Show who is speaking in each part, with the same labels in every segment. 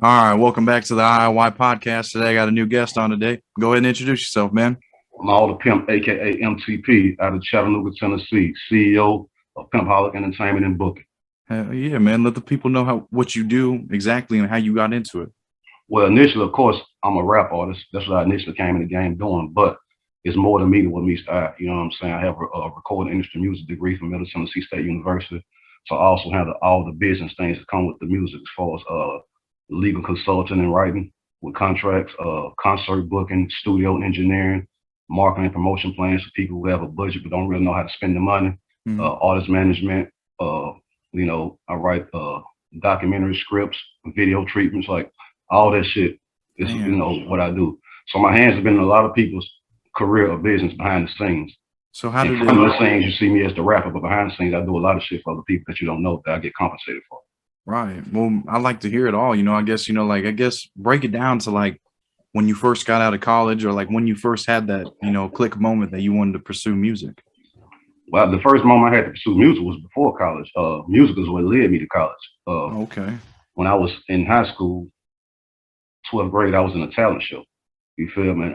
Speaker 1: All right, welcome back to the IY podcast. Today, I got a new guest on today. Go ahead and introduce yourself, man.
Speaker 2: Maal The Pimp, aka MTP, out of Chattanooga, Tennessee, CEO of Pimpaholic Entertainment and Booking.
Speaker 1: Hell yeah, man. Let the people know what you do exactly and how you got into it.
Speaker 2: Well, initially, of course, I'm a rap artist. That's what I initially came in the game doing, but it's more than me than what meets the eye. You know what I'm saying? I have a recording industry music degree from Middle Tennessee State University. So I also handle all the business things that come with the music as far as legal consulting and writing with contracts, concert booking, studio engineering, marketing and promotion plans for people who have a budget but don't really know how to spend the money, artist management. I write documentary scripts, video treatments, like all that shit is what I do. So my hands have been in a lot of people's career or business behind the scenes.
Speaker 1: So how did
Speaker 2: behind the scenes you see me as the rapper, but behind the scenes I do a lot of shit for other people that you don't know that I get compensated for.
Speaker 1: Right. Well, I like to hear it all. I guess break it down to like when you first got out of college or like when you first had that, click moment that you wanted to pursue music.
Speaker 2: Well, the first moment I had to pursue music was before college. Music is what led me to college.
Speaker 1: Okay.
Speaker 2: When I was in high school, 12th grade, I was in a talent show. You feel me?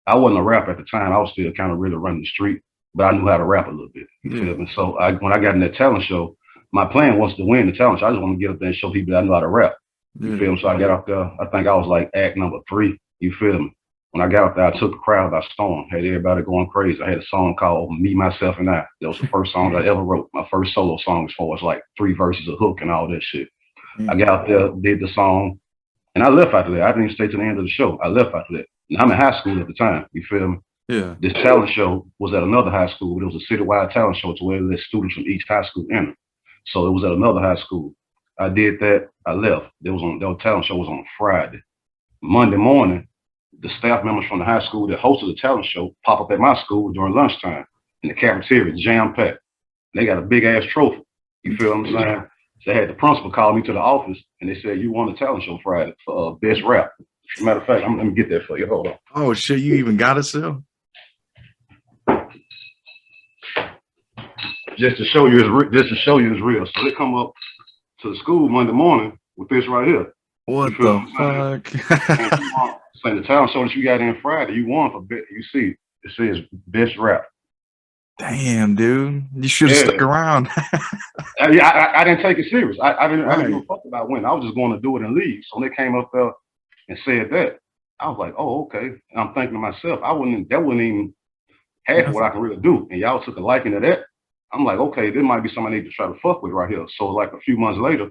Speaker 2: I wasn't a rapper at the time. I was still kind of really running the street, but I knew how to rap a little bit. You feel me? So when I got in that talent show, my plan was to win the talent show. I just want to get up there and show people that I know how to rap. You feel me? So I got up there. I think I was like act number 3. You feel me? When I got up there, I took the crowd by storm. Had everybody going crazy. I had a song called Me, Myself, and I. That was the first song I ever wrote. My first solo song as far as like 3 verses, a hook, and all that shit. I got out there, did the song, and I left after that. I didn't stay to the end of the show. I left after that. And I'm in high school at the time. You feel me?
Speaker 1: Yeah.
Speaker 2: This talent show was at another high school. It was a citywide talent show to where they let students from each high school enter. So it was at another high school. I did that. I left. The talent show was on Friday. Monday morning, the staff members from the high school that hosted the talent show pop up at my school during lunchtime in the cafeteria, jam-packed. They got a big-ass trophy. You feel what I'm saying? So they had the principal call me to the office, and they said, you won the talent show Friday for best rap. As a matter of fact, let me get that for you. Hold on.
Speaker 1: Oh, shit, you even got it still?
Speaker 2: Just to show you it's real. So they come up to the school Monday morning with this right here.
Speaker 1: What the fuck?
Speaker 2: Saying the talent show that you got in Friday, you won for best. You see, it says best rap.
Speaker 1: Damn, dude, you should have stuck around.
Speaker 2: I didn't take it serious. I didn't give a fuck about winning. I was just going to do it and leave. So when they came up there and said that, I was like, oh, okay. And I'm thinking to myself, that wouldn't even half what I can really do. And y'all took a liking to that. I'm like, okay, this might be something I need to try to fuck with right here. So like a few months later,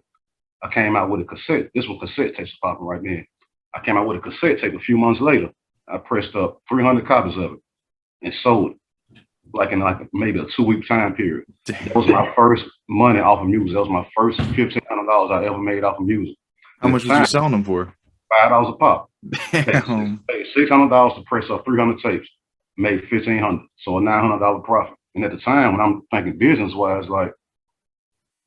Speaker 2: I came out with a cassette. This was cassette tapes popping right then. I came out with a cassette tape a few months later. I pressed up 300 copies of it and sold it like in maybe a 2-week time period. That was my first money off of music. That was my first $1,500 I ever made off of music.
Speaker 1: How much was you selling them for?
Speaker 2: $5 a pop.
Speaker 1: Damn.
Speaker 2: Paid $600 to press up 300 tapes. Made $1,500. So a $900 profit. And at the time, when I'm thinking business-wise, like,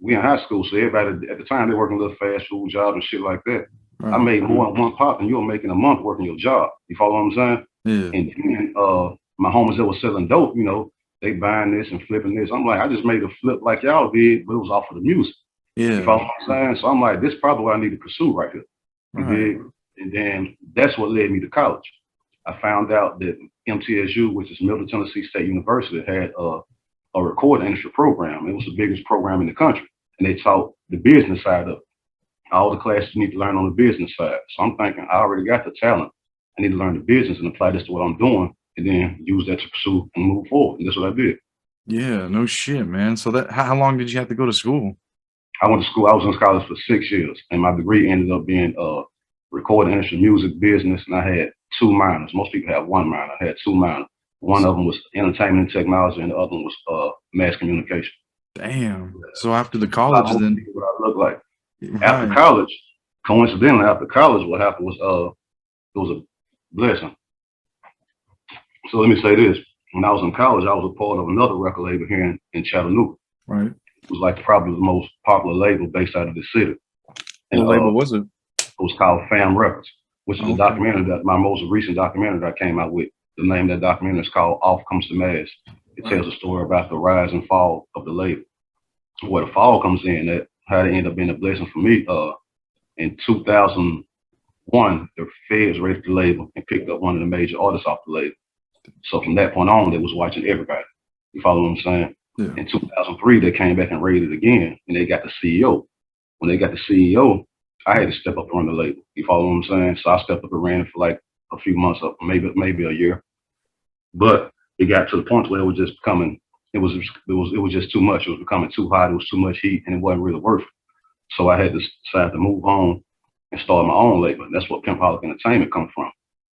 Speaker 2: we in high school, so everybody at the time, they're working little fast food jobs and shit like that. Right. I made more in one pop than you were making a month working your job. You follow what I'm saying? Yeah. And my homies that were selling dope, they buying this and flipping this. I'm like, I just made a flip like y'all did, but it was off of the music. Yeah. You follow what I'm saying? So I'm like, this is probably what I need to pursue right here. Right. And then that's what led me to college. I found out that MTSU, which is Middle Tennessee State University, had a recording industry program. It was the biggest program in the country. And they taught the business side of it. All the classes you need to learn on the business side. So I'm thinking, I already got the talent. I need to learn the business and apply this to what I'm doing and then use that to pursue and move forward. And that's what I did.
Speaker 1: Yeah, no shit, man. So how long did you have to go to school?
Speaker 2: I went to school. I was in college for 6 years. And my degree ended up being recording industry, music, business. And I had 2 minors. Most people have 1 minor. I had 2 minors. One of them was entertainment and technology, and the other one was mass communication.
Speaker 1: Damn. So after the college, then
Speaker 2: what I look like. Right. After college, coincidentally, what happened was it was a blessing. So let me say this: when I was in college, I was a part of another record label here in Chattanooga.
Speaker 1: Right.
Speaker 2: It was like probably the most popular label based out of the city.
Speaker 1: And what label was it?
Speaker 2: It was called Fam Records, which is a documentary that my most recent documentary that I came out with. The name of that documentary is called Off Comes the Mask. It tells a story about the rise and fall of the label. Where the fall comes in, that how it ended up being a blessing for me. In 2001, the feds raided the label and picked up one of the major artists off the label. So from that point on, they was watching everybody. You follow what I'm saying?
Speaker 1: Yeah.
Speaker 2: In 2003, they came back and raided again, and they got the CEO. When they got the CEO, I had to step up and run the label. You follow what I'm saying? So I stepped up and ran it for like a few months, up maybe a year. But it got to the point where it was just becoming, it was just too much. It was becoming too hot. It was too much heat, and it wasn't really worth it. So I had to decide to move on and start my own label. And that's what Pimpaholic Entertainment come from.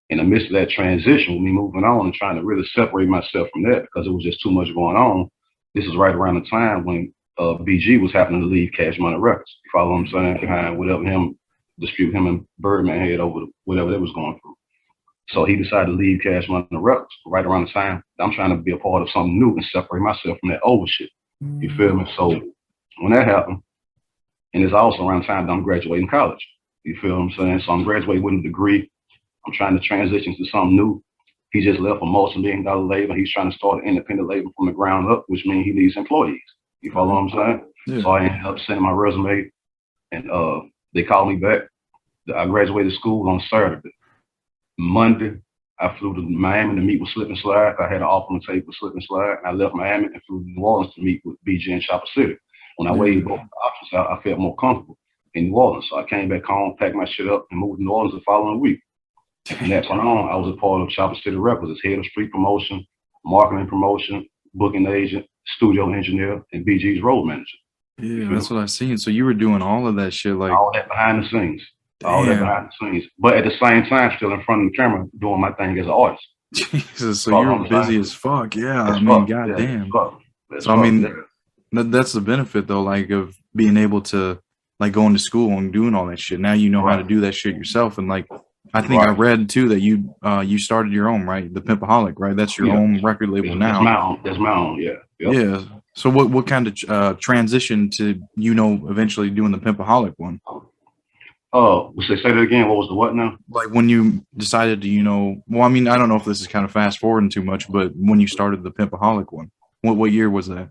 Speaker 2: In the midst of that transition, with me moving on and trying to really separate myself from that because it was just too much going on. This is right around the time when BG was happening to leave Cash Money Records. You follow what I'm saying? Behind whatever him and Birdman had over whatever they was going through. So he decided to leave Cash Money Records right around the time I'm trying to be a part of something new and separate myself from that old shit. You feel me? So when that happened, and it's also around the time that I'm graduating college. You feel what I'm saying? So I'm graduating with a degree. I'm trying to transition to something new. He just left a multi-million-dollar label. He's trying to start an independent label from the ground up, which means he needs employees. You follow what I'm saying? Yeah. So I ended up sending my resume, and they called me back. I graduated school on Saturday. Monday, I flew to Miami to meet with Slip and Slide. I had an offer on the table with Slip and Slide, and I left Miami and flew to New Orleans to meet with BG in Chopper City. When I weighed both options out, I felt more comfortable in New Orleans. So I came back home, packed my shit up, and moved to New Orleans the following week. From that point on, I was a part of Chopper City Records as head of street promotion, marketing promotion, booking agent, studio engineer, and BG's road manager.
Speaker 1: Yeah, that's what I seen. So you were doing all of that shit, like
Speaker 2: all that behind the scenes. Damn. All that behind the scenes. But at the same time, still in front of the camera, doing my thing as an artist.
Speaker 1: Jesus, so you're busy as fuck. Yeah, I mean, goddamn. So I mean, that's the benefit though, like of being able to like going to school and doing all that shit. Now you know how to do that shit yourself, and like I think I read too that you started your own, right? The Pimpaholic, right? That's your own record label now.
Speaker 2: That's my own, yeah. Yep.
Speaker 1: Yeah. So what kind of transition to eventually doing the Pimpaholic one?
Speaker 2: Say that again. What was the what now?
Speaker 1: Like when you decided to, well, I mean, I don't know if this is kind of fast forwarding too much, but when you started the Pimpaholic one, what year was that?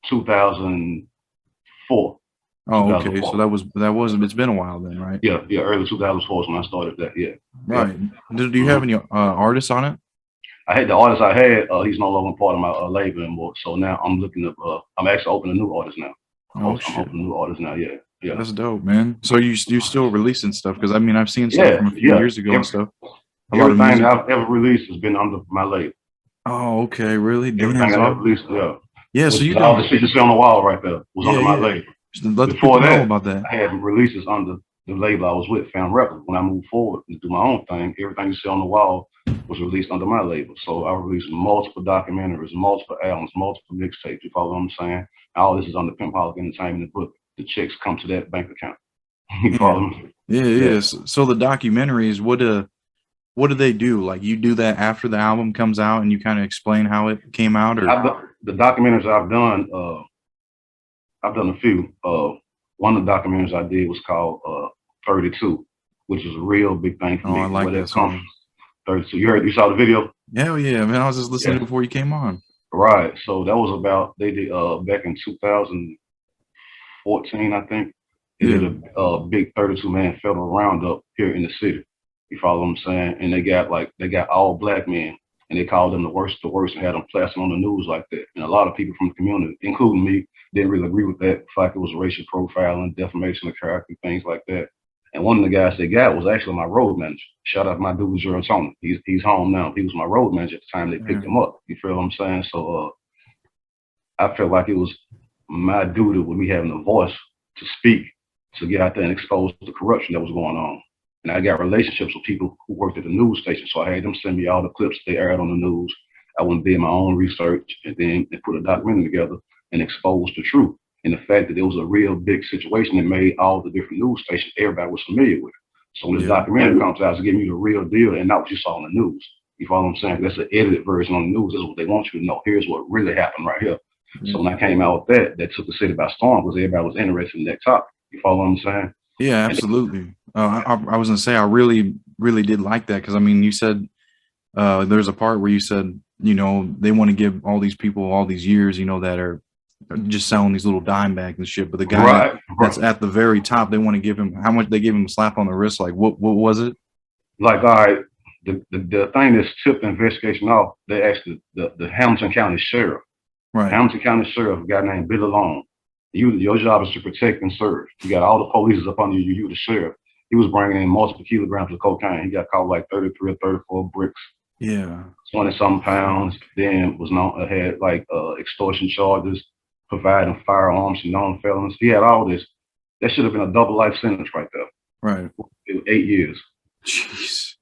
Speaker 2: 2004.
Speaker 1: Oh, okay. So that was it's been a while then, right?
Speaker 2: Yeah, early 2004 is when I started that. Yeah.
Speaker 1: Right. Do you have any artists on it?
Speaker 2: I had the artist I had. He's no longer part of my label anymore. So now I'm looking up. I'm actually opening a new artist now.
Speaker 1: Oh shit!
Speaker 2: I'm opening a new artist now. Yeah. Yeah.
Speaker 1: That's dope, man. So you still releasing stuff? Because I mean, I've seen stuff from a few years ago and stuff.
Speaker 2: Everything I've ever released has been under my label.
Speaker 1: Oh, okay. Really?
Speaker 2: Everything I've ever released, yeah.
Speaker 1: Yeah. So you
Speaker 2: all the shit you see on the wall right there was under my label.
Speaker 1: Before that, know about that,
Speaker 2: I had releases under the label I was with, Fam Records. When I moved forward and do my own thing, everything you see on the wall was released under my label. So I released multiple documentaries, multiple albums, multiple mixtapes. You follow what I'm saying? All this is under Pimpaholic Entertainment. The checks come to that bank account. You follow me?
Speaker 1: Yeah. So the documentaries, what do they do? Like you do that after the album comes out, and you kind of explain how it came out, or
Speaker 2: the documentaries I've done a few. One of the documentaries I did was called 32, which is a real big thing for me.
Speaker 1: I like that song.
Speaker 2: 32. You saw the video?
Speaker 1: Hell yeah, man. I was just listening before you came on.
Speaker 2: Right. So that was about, they did back in 2014, I think. They did a big 32-man federal roundup here in the city. You follow what I'm saying? And they got all black men, and they called them the worst, and had them plastered on the news like that. And a lot of people from the community, including me, didn't really agree with that. The fact it was racial profiling, defamation of character, things like that. And one of the guys they got was actually my road manager. Shout out my dude, Gerald Tony. He's home now. He was my road manager at the time they picked him up. You feel what I'm saying? So I felt like it was my duty with me having a voice to speak, to get out there and expose the corruption that was going on. And I got relationships with people who worked at the news station. So I had them send me all the clips they aired on the news. I went and did my own research and then put a documentary together and expose the truth. And the fact that it was a real big situation that made all the different news stations, everybody was familiar with it. So when this documentary comes out, it's giving you the real deal and not what you saw on the news. You follow what I'm saying? That's an edited version on the news. This is what they want you to know. Here's what really happened right here. So when I came out with that took the city by storm because everybody was interested in that topic. You follow what I'm saying?
Speaker 1: Yeah, absolutely. I was gonna say I really did like that because I mean you said there's a part where you said they want to give all these people all these years that are just selling these little dime bags and shit, but the guy that's at the very top. They want to give him how much they give him a slap on the wrist. Like what was it?
Speaker 2: Like, all right, the thing that's tipped the investigation off, they asked the Hamilton County Sheriff.
Speaker 1: Right.
Speaker 2: Hamilton County Sheriff, a guy named Billy Long. Your job is to protect and serve. You got all the police up under you. You the sheriff. He was bringing in multiple kilograms of cocaine. He got caught like 33 or 34 bricks.
Speaker 1: Yeah.
Speaker 2: 20-some pounds. Then had like extortion charges, providing firearms to known felons. He had all this. That should have been a double life sentence right there.
Speaker 1: Right.
Speaker 2: 8 years.
Speaker 1: Jeez.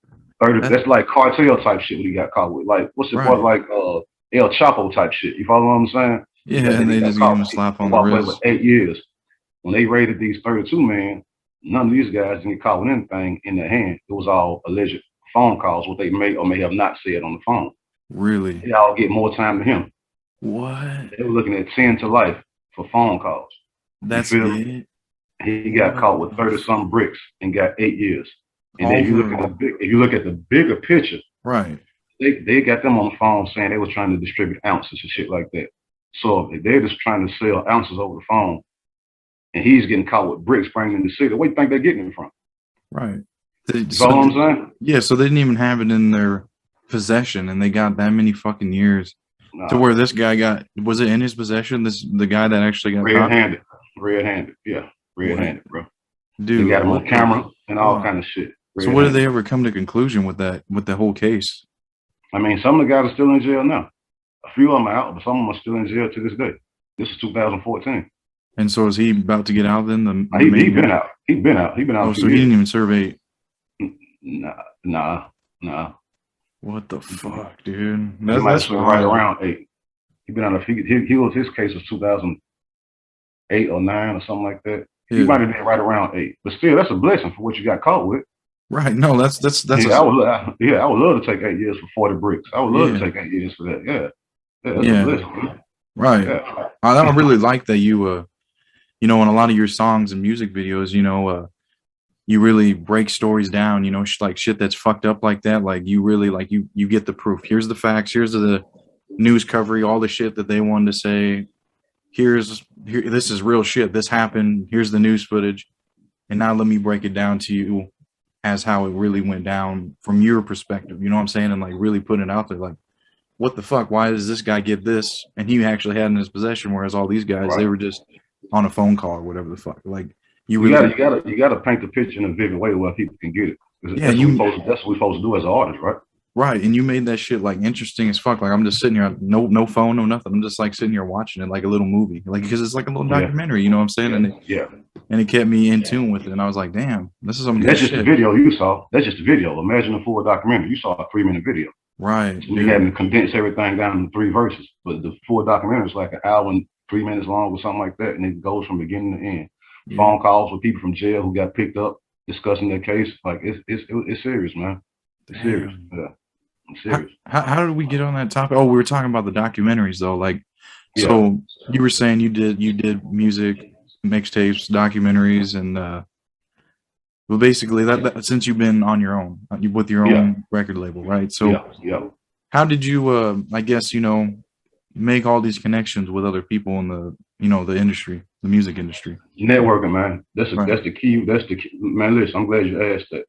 Speaker 2: 30. That's like cartel type shit. What he got caught with. Like what's it called? Like El Chapo type shit. You follow what I'm saying?
Speaker 1: Yeah, and they just gave him a slap on the wrist.
Speaker 2: With 8 years. When they raided these 32 men, none of these guys didn't get caught with anything in their hand. It was all alleged phone calls, what they may or may have not said on the phone.
Speaker 1: Really?
Speaker 2: They all get more time than him.
Speaker 1: What?
Speaker 2: They were looking at 10 to life for phone calls.
Speaker 1: That's it?
Speaker 2: He got caught with 30-some bricks and got 8 years. And then if you look at the bigger picture,
Speaker 1: right?
Speaker 2: They got them on the phone saying they were trying to distribute ounces and shit like that. So if they're just trying to sell ounces over the phone, and he's getting caught with bricks bringing in the city, where do you think they're getting it from?
Speaker 1: Right.
Speaker 2: You know what I'm saying?
Speaker 1: Yeah, so they didn't even have it in their possession, and they got that many fucking years to where this guy was it in his possession? The guy that actually got
Speaker 2: red-handed, yeah, red-handed, bro. Dude, they got him on camera and all kind of shit.
Speaker 1: So what did they ever come to conclusion with the whole case?
Speaker 2: I mean, some of the guys are still in jail now. A few of them are out, but some of them are still in jail to this day. This is 2014.
Speaker 1: And so is he about to get out then?
Speaker 2: He been out. He's been out.
Speaker 1: Oh, so he didn't even serve 8.
Speaker 2: Nah.
Speaker 1: What the fuck, dude?
Speaker 2: That's right around 8. He been out. His case was 2008 or 9 or something like that. Yeah. He might have been right around 8, but still, that's a blessing for what you got caught with.
Speaker 1: Right. No, that's.
Speaker 2: Yeah, I would love to take 8 years for 40 bricks. I would love to take 8 years for that. Yeah. That's a blessing.
Speaker 1: Right. Yeah. I really like that you in a lot of your songs and music videos, you really break stories down, like shit that's fucked up like that. Like you really you get the proof. Here's the facts. Here's the news coverage, all the shit that they wanted to say. This is real shit. This happened. Here's the news footage. And now let me break it down to you as how it really went down from your perspective. You know what I'm saying? And like really putting it out there. Like, what the fuck? Why does this guy get this? And he actually had in his possession, whereas all these guys, they were just on a phone call or whatever the fuck. Like you gotta paint the picture in a vivid way where people can get it. Yeah, that's what we're supposed to do as artists, right? Right, and you made that shit like interesting as fuck. Like I'm just sitting here, no phone, no nothing. I'm just like sitting here watching it like a little movie, like because it's like a little documentary. You know what I'm saying? And it kept me in tune with it. And I was like, damn, this is some.
Speaker 2: That's just the video you saw. That's just the video. Imagine a full documentary. You saw a 3-minute video.
Speaker 1: Right.
Speaker 2: So we had to condense everything down to 3 verses, but the full documentary is like an hour and 3 minutes long or something like that, and it goes from beginning to end. Yeah. Phone calls with people from jail who got picked up discussing their case. Like it's serious, man. It's serious. Yeah. Serious.
Speaker 1: How did we get on that topic? Oh, we were talking about the documentaries though. Like, so you were saying you did music, mixtapes, documentaries, and well, basically that since you've been on your own with your own record label, right? So how did you, I guess make all these connections with other people in the the industry, the music industry?
Speaker 2: Networking, man. That's the key. That's the key. Man. Listen, I'm glad you asked that.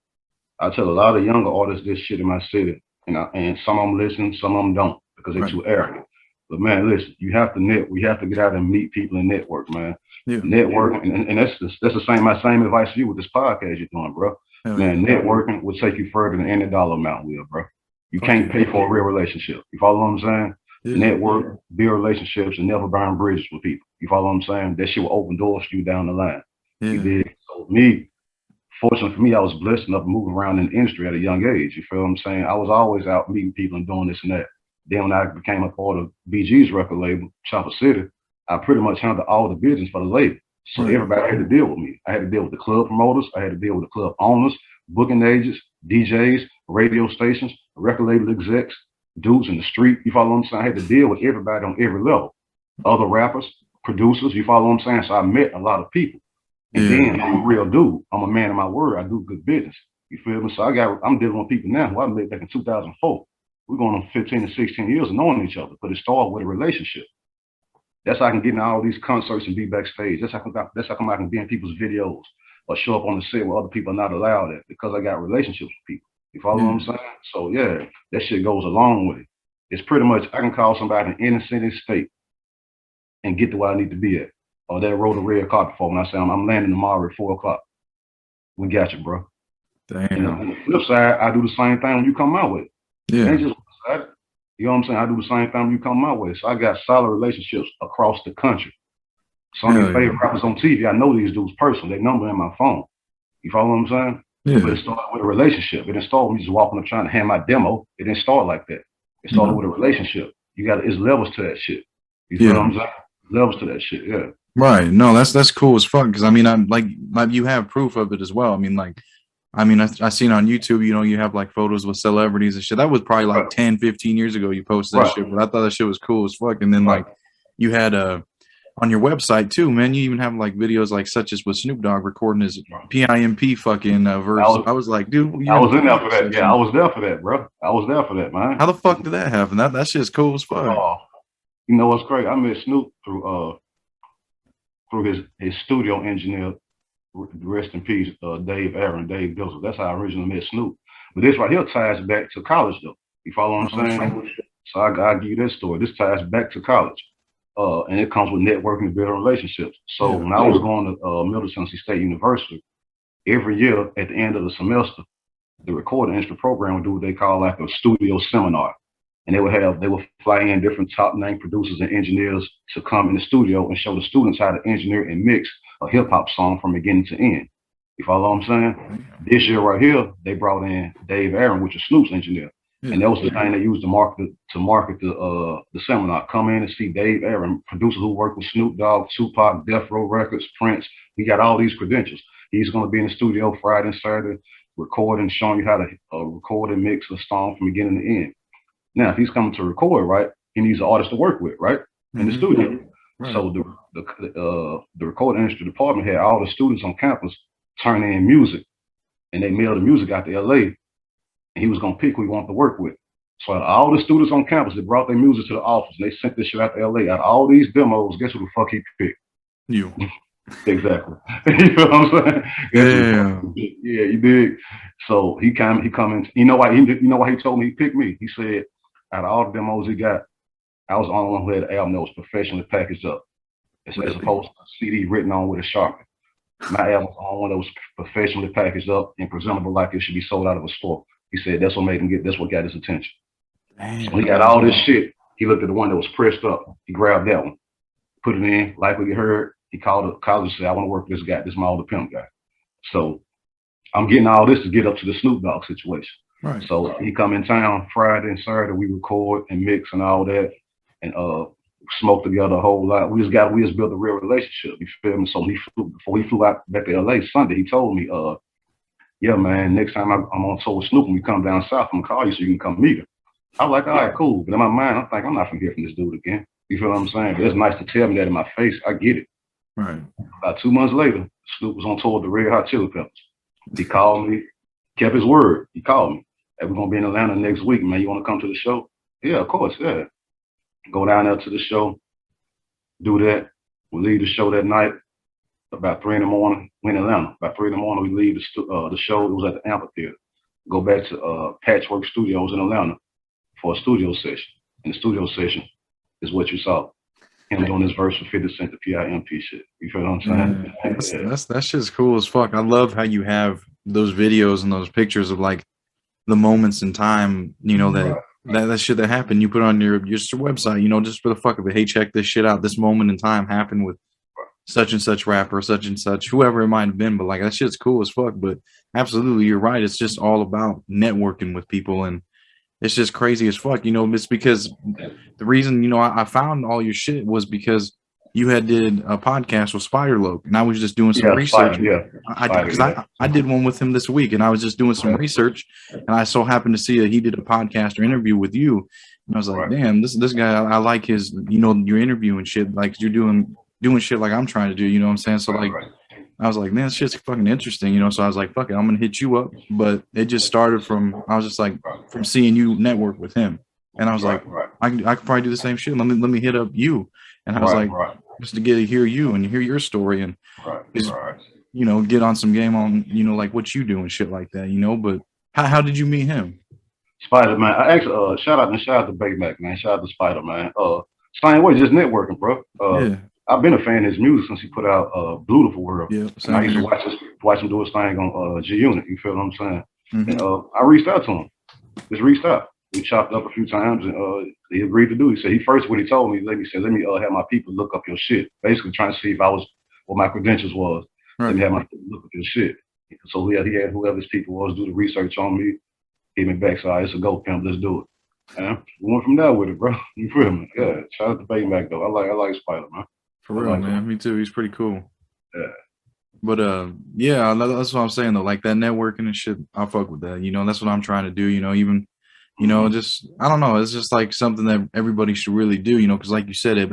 Speaker 2: I tell a lot of younger artists this shit in my city. And some of them listen, some of them don't because they're too arrogant. But man, listen, you have to we have to get out and meet people and network, man. Yeah. Networking, and that's my same advice to you with this podcast you're doing, bro. Man, networking will take you further than any dollar amount will, bro. You can't pay for a real relationship. You follow what I'm saying? Yeah. Network, build relationships, and never burn bridges with people. You follow what I'm saying? That shit will open doors for you down the line. Yeah. You did. So fortunately for me, I was blessed enough to move around in the industry at a young age. You feel what I'm saying? I was always out meeting people and doing this and that. Then when I became a part of BG's record label, Chopper City, I pretty much handled all the business for the label. So everybody had to deal with me. I had to deal with the club promoters. I had to deal with the club owners, booking agents, DJs, radio stations, record label execs, dudes in the street. You follow what I'm saying? I had to deal with everybody on every level. Other rappers, producers, you follow what I'm saying? So I met a lot of people. And then I'm a real dude. I'm a man of my word. I do good business. You feel me? So I'm dealing with people now who I met back in 2004. We're going on 15 to 16 years of knowing each other, but it started with a relationship. That's how I can get in all these concerts and be backstage. That's how come I can be in people's videos or show up on the set where other people are not allowed at, because I got relationships with people. You follow what I'm saying? So yeah, that shit goes along with it. It's pretty much I can call somebody in any city state and get to where I need to be at. Or they rode a red carpet for when I say I'm landing tomorrow at 4 o'clock. We got you, bro.
Speaker 1: Damn.
Speaker 2: And on the flip side, I do the same thing when you come out with it.
Speaker 1: Yeah.
Speaker 2: It ain't just you know what I'm saying? I do the same thing when you come my way. So I got solid relationships across the country. Some of your favorite rappers on TV, I know these dudes personally. They number in my phone. You follow what I'm saying?
Speaker 1: Yeah.
Speaker 2: But it started with a relationship. It didn't start with me just walking up trying to hand my demo. It didn't start like that. It started with a relationship. It's levels to that shit. You feel what I'm saying? Levels to that shit, yeah.
Speaker 1: Right. No, that's cool as fuck. Because I mean, I'm like you have proof of it as well. I mean, I seen on YouTube, you know, you have like photos with celebrities and shit. That was probably like 10, 15 years ago you posted that shit, but I thought that shit was cool as fuck. And then like you had on your website too, man, you even have like videos like such as with Snoop Dogg recording his PIMP fucking verse. I was like, dude,
Speaker 2: I was in there for that. Yeah, I was there for that, bro. I was there for that, man.
Speaker 1: How the fuck did that happen? That shit's cool as fuck.
Speaker 2: You know what's great? I met Snoop through his studio engineer. Rest in peace, Dave Bizzle. That's how I originally met Snoop. But this right here ties back to college, though. You follow what I'm saying? So I give you this story. This ties back to college, and it comes with networking and building relationships. So when I was going to Middle Tennessee State University, every year at the end of the semester, the recording instrument program would do what they call like a studio seminar. And they would fly in different top name producers and engineers to come in the studio and show the students how to engineer and mix a hip hop song from beginning to end. You follow what I'm saying? This year right here, they brought in Dave Aaron, which is Snoop's engineer. And that was the thing they used to market the seminar. Come in and see Dave Aaron, producer who worked with Snoop Dogg, Tupac, Death Row Records, Prince. He got all these credentials. He's going to be in the studio Friday and Saturday, recording, showing you how to record and mix a song from beginning to end. Now, if he's coming to record, right, he needs an artist to work with, right, in the studio. Right. So the recording industry department had all the students on campus turn in music, and they mailed the music out to LA, and he was gonna pick who he wanted to work with. So out of all the students on campus, they brought their music to the office, and they sent this shit out to LA. Out of all these demos, guess who the fuck he picked?
Speaker 1: You.
Speaker 2: Exactly. You know what I'm saying? Yeah, you did. So he come in. You know why he told me he picked me? He said, out of all the demos he got, I was the only one who had an album that was professionally packaged up. As opposed to a CD written on with a Sharpie. My album was the only one that was professionally packaged up and presentable like it should be sold out of a store. He said that's what got his attention. So he got all this shit. He looked at the one that was pressed up. He grabbed that one, put it in, like what he heard. He called the college and said, I want to work with this guy, this Maal The Pimp guy. So I'm getting all this to get up to the Snoop Dogg situation.
Speaker 1: Right.
Speaker 2: So he come in town Friday and Saturday, we record and mix and all that, and smoke together a whole lot. We just built a real relationship. You feel me? So before he flew out back to LA Sunday, he told me, yeah, man, next time I'm on tour with Snoop and we come down south, I'm gonna call you so you can come meet him. I was like, all right, cool. But in my mind, I'm thinking I'm not gonna hear from this dude again. You feel what I'm saying? But it's nice to tell me that in my face. I get it.
Speaker 1: Right.
Speaker 2: About 2 months later, Snoop was on tour with the Red Hot Chili Peppers. He called me, kept his word. He called me. Hey, we're gonna be in Atlanta next week, man. You wanna come to the show? Yeah, of course, yeah. Go down there to the show, do that. We leave the show that night about 3 in the morning. We're in Atlanta. About 3 in the morning, we leave the show. It was at the amphitheater. Go back to Patchwork Studios in Atlanta for a studio session. And the studio session is what you saw. Him doing his verse for 50 Cent, the PIMP shit. You feel what I'm saying?
Speaker 1: That's just cool as fuck. I love how you have those videos and those pictures of like the moments in time, you know, that shit that happened. You put on your website, you know, just for the fuck of it. Hey, check this shit out. This moment in time happened with such and such rapper, such and such, whoever it might have been. But like that shit's cool as fuck. But absolutely, you're right. It's just all about networking with people, and it's just crazy as fuck. You know, it's because the reason, you know, I found all your shit was because you did a podcast with Spiderloc, and I was just doing some research. I did one with him this week, and I was just doing some research, and I so happened to see that he did a podcast or interview with you, and I was like, damn, this guy, I like his, you know, your interview and shit, like you're doing shit like I'm trying to do, you know what I'm saying? So like, I was like, man, this shit's fucking interesting, you know. So I was like, fuck it, I'm gonna hit you up. But it just started from, I was just like, from seeing you network with him. And I was like, I could probably do the same shit. Let me hit up you. And I was like, just to hear you and hear your story and just, you know, get on some game on, you know, like what you do and shit like that, you know. But how did you meet him?
Speaker 2: SpiderMan. I actually shout out to Baymack, man. Shout out to SpiderMan. Same way, just networking, bro. I've been a fan of his music since he put out Beautiful World.
Speaker 1: Yeah,
Speaker 2: and I used to watch him do his thing on G Unit. You feel what I'm saying? And I reached out to him. Just reached out. We chopped up a few times, and he agreed to do it. He said when he told me, let me have my people look up your shit. Basically, trying to see if I was what my credentials was. Let me have my people look up your shit. So he had whoever his people was do the research on me. Gave me back. So it's a go, pimp. Let's do it. We went from there with it, bro. You feel me? Yeah. Shout out to Baymack though. I like Spider, man.
Speaker 1: For real, man. Me too. He's pretty cool.
Speaker 2: Yeah.
Speaker 1: But yeah, that's what I'm saying though. Like that networking and shit, I fuck with that. You know, that's what I'm trying to do. You know, even, you know, just I don't know. It's just like something that everybody should really do. You know, because like you said, it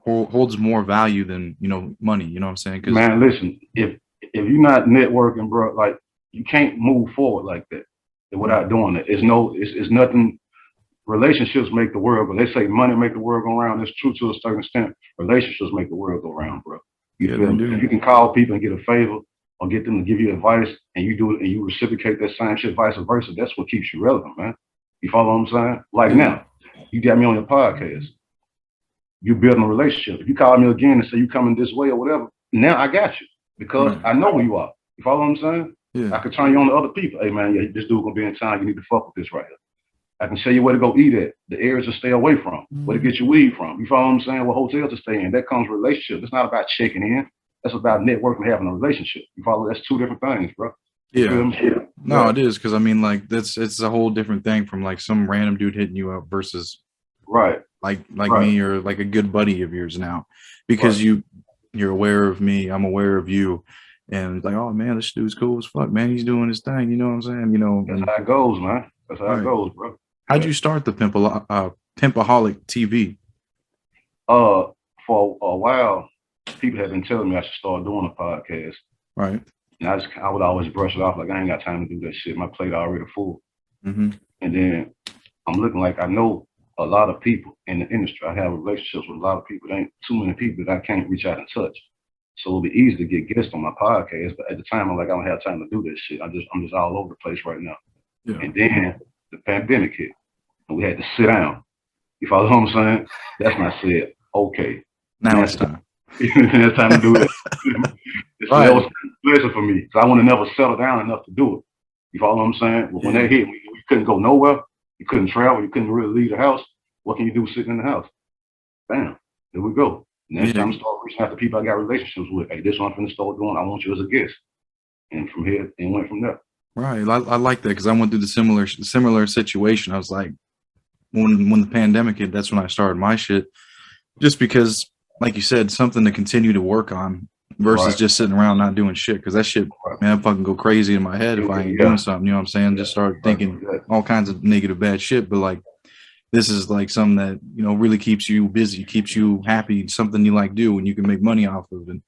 Speaker 1: holds more value than, you know, money. You know what I'm saying? Cause,
Speaker 2: man, listen, if you're not networking, bro, like you can't move forward like that without doing it. It's nothing. Relationships make the world, but they say money make the world go round. It's true to a certain extent. Relationships make the world go round, bro. You feel me? If you can call people and get a favor or get them to give you advice and you do it and you reciprocate that same shit, vice versa, that's what keeps you relevant, man. You follow what I'm saying? Like now, you got me on your podcast. You building a relationship. If you call me again and say you coming this way or whatever, now I got you because I know who you are. You follow what I'm saying?
Speaker 1: Yeah.
Speaker 2: I can turn you on to other people. Hey man, yeah, this dude gonna be in town. You need to fuck with this right here. I can show you where to go eat at, the areas to stay away from, where to get your weed from. You follow what I'm saying? What hotels to stay in. That comes with relationship. It's not about checking in. That's about networking, having a relationship. You follow? That's two different things, bro.
Speaker 1: Yeah. No, it is, because I mean, like it's a whole different thing from like some random dude hitting you up versus like me or like a good buddy of yours now, because you're aware of me, I'm aware of you, and it's like, oh man, this dude's cool as fuck, man. He's doing his thing. You know what I'm saying? You know,
Speaker 2: that's how it goes, man. That's how it goes, bro.
Speaker 1: How'd you start the Pimpaholic TV?
Speaker 2: For a while, people have been telling me I should start doing a podcast.
Speaker 1: Right.
Speaker 2: And I would always brush it off like I ain't got time to do that shit. My plate already full. And then I'm looking like I know a lot of people in the industry. I have relationships with a lot of people. There ain't too many people that I can't reach out and touch. So it'll be easy to get guests on my podcast. But at the time, I'm like, I don't have time to do this shit. I'm just all over the place right now. Yeah. And then the pandemic hit, and we had to sit down. You follow what I'm saying? That's when I said, okay,
Speaker 1: now it's time.
Speaker 2: It's time to do it. That was a pleasure for me, because I want to never settle down enough to do it. You follow what I'm saying? But when that hit, we couldn't go nowhere. You couldn't travel. You couldn't really leave the house. What can you do sitting in the house? Bam, there we go. Next time I start reaching out to people I got relationships with. Hey, this one I'm finna start doing. I want you as a guest. And from here, and went from there.
Speaker 1: Right. I like that, because I went through the similar situation. I was like, when the pandemic hit, that's when I started my shit. Just because, like you said, something to continue to work on versus just sitting around not doing shit. Because that shit, man, I fucking go crazy in my head if I ain't doing something. You know what I'm saying? Just start thinking all kinds of negative, bad shit. But like, this is like something that, you know, really keeps you busy, keeps you happy, something you like do and you can make money off of. And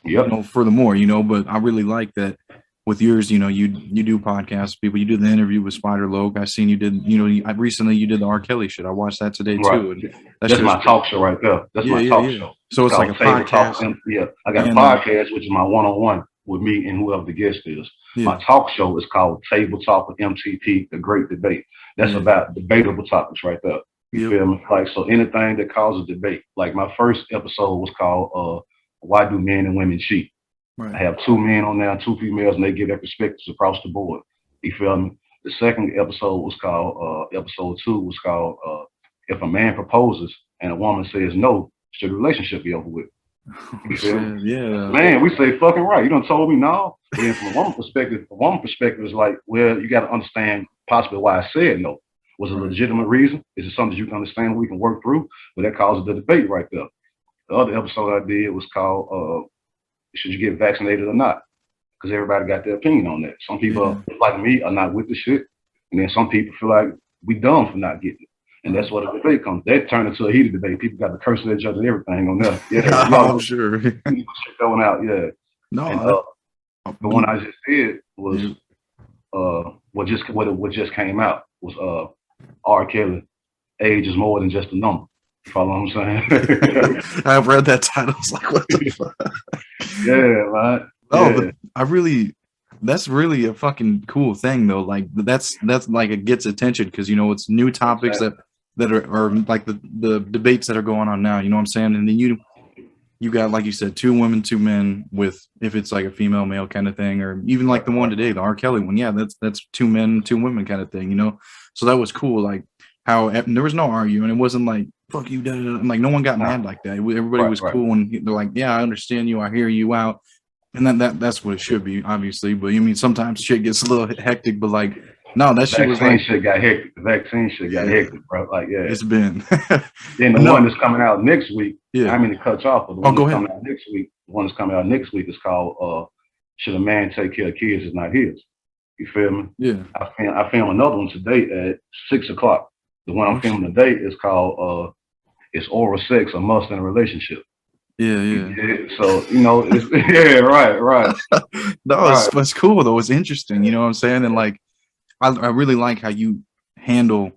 Speaker 1: you know, furthermore, you know, but I really like that. With yours, you know, you do podcasts with people. You did the interview with Spider Logue. I seen you did, you know, recently you did the R. Kelly shit. I watched that today too. And
Speaker 2: that's my talk show right there. That's my talk show.
Speaker 1: So it's like a podcast.
Speaker 2: I got a podcast, which is my one-on-one with me and whoever the guest is. My talk show is called Table Talk with MTP, The Great Debate. That's about debatable topics right there. You feel me? Like, so anything that causes debate. Like my first episode was called Why Do Men and Women Cheat? I have 2 men on there and 2 females, and they give their perspectives across the board. You feel me? The second episode was called, episode 2 was called, If a Man Proposes and a Woman Says No, Should the Relationship Be Over With? You feel me?
Speaker 1: Yeah.
Speaker 2: Man, we say fucking right. You done told me no. But then from a woman perspective is like, well, you got to understand possibly why I said no. Was it a legitimate reason? Is it something you can understand we can work through? But that causes the debate right there. The other episode I did was called, should you get vaccinated or not? Because everybody got their opinion on that. Some people like me are not with the shit, and then some people feel like we dumb for not getting it. And that's what the debate comes. That turned into a heated debate. People got to curse at each other and everything on that. Yeah,
Speaker 1: I'm sure.
Speaker 2: Going out,
Speaker 1: No,
Speaker 2: and, the one I just did was what just came out was R. Kelly age is more than just a number. You follow what I'm saying?
Speaker 1: I've read that title. I was like, what the fuck?
Speaker 2: Yeah, man.
Speaker 1: Oh,
Speaker 2: Yeah.
Speaker 1: but that's really a fucking cool thing though. Like that's like it gets attention because it's new topics that are like the debates that are going on now. You know what I'm saying? And then you got, like you said, 2 women, 2 men with, if it's like a female male kind of thing, or even like the one today, the R. Kelly one. Yeah, that's 2 men, 2 women kind of thing. So that was cool. Like how there was no arguing. It wasn't like fuck you, like no one got mad like that. Everybody was cool, and they're like, yeah, I understand you, I hear you out. And that's what it should be, obviously. But you mean sometimes shit gets a little hectic, but like, no, that shit was like
Speaker 2: shit got hectic. The vaccine shit got hectic, bro. Like, yeah,
Speaker 1: it's been.
Speaker 2: Then the one that's coming out next week.
Speaker 1: Yeah,
Speaker 2: I mean to cut you off, but the one
Speaker 1: go
Speaker 2: that's
Speaker 1: ahead.
Speaker 2: coming out next week. The one that's coming out next week is called "Should a Man Take Care of Kids Is Not His." You feel me?
Speaker 1: Yeah.
Speaker 2: I filmed another one today at 6 o'clock. The one I'm filming today is called "Is Oral Sex a Must in a Relationship?"
Speaker 1: Yeah.
Speaker 2: So it's yeah, right.
Speaker 1: No, it's cool though. It's interesting. You know what I'm saying? And like, I really like how you handle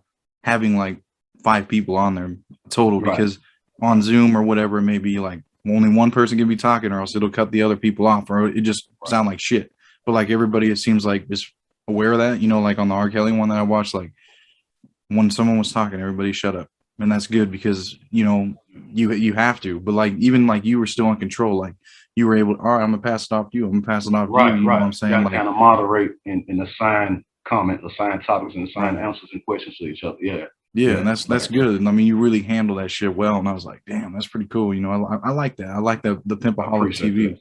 Speaker 1: having like 5 people on there total, because on Zoom or whatever it may be, like only one person can be talking, or else it'll cut the other people off, or it just sound like shit. But like everybody, it seems like, is aware of that. Like on the R. Kelly one that I watched, like when someone was talking, everybody shut up. And that's good because you have to. But like even like you were still in control. Like you were able. All right, I'm gonna pass it off to you. I'm gonna pass it off to you. You know what I'm saying?
Speaker 2: Like, kind of moderate and assign comment, assign topics, and assign answers and questions to each other. Yeah,
Speaker 1: and that's good. I mean, you really handle that shit well. And I was like, damn, that's pretty cool. I like that. I like the Pimpaholic TV.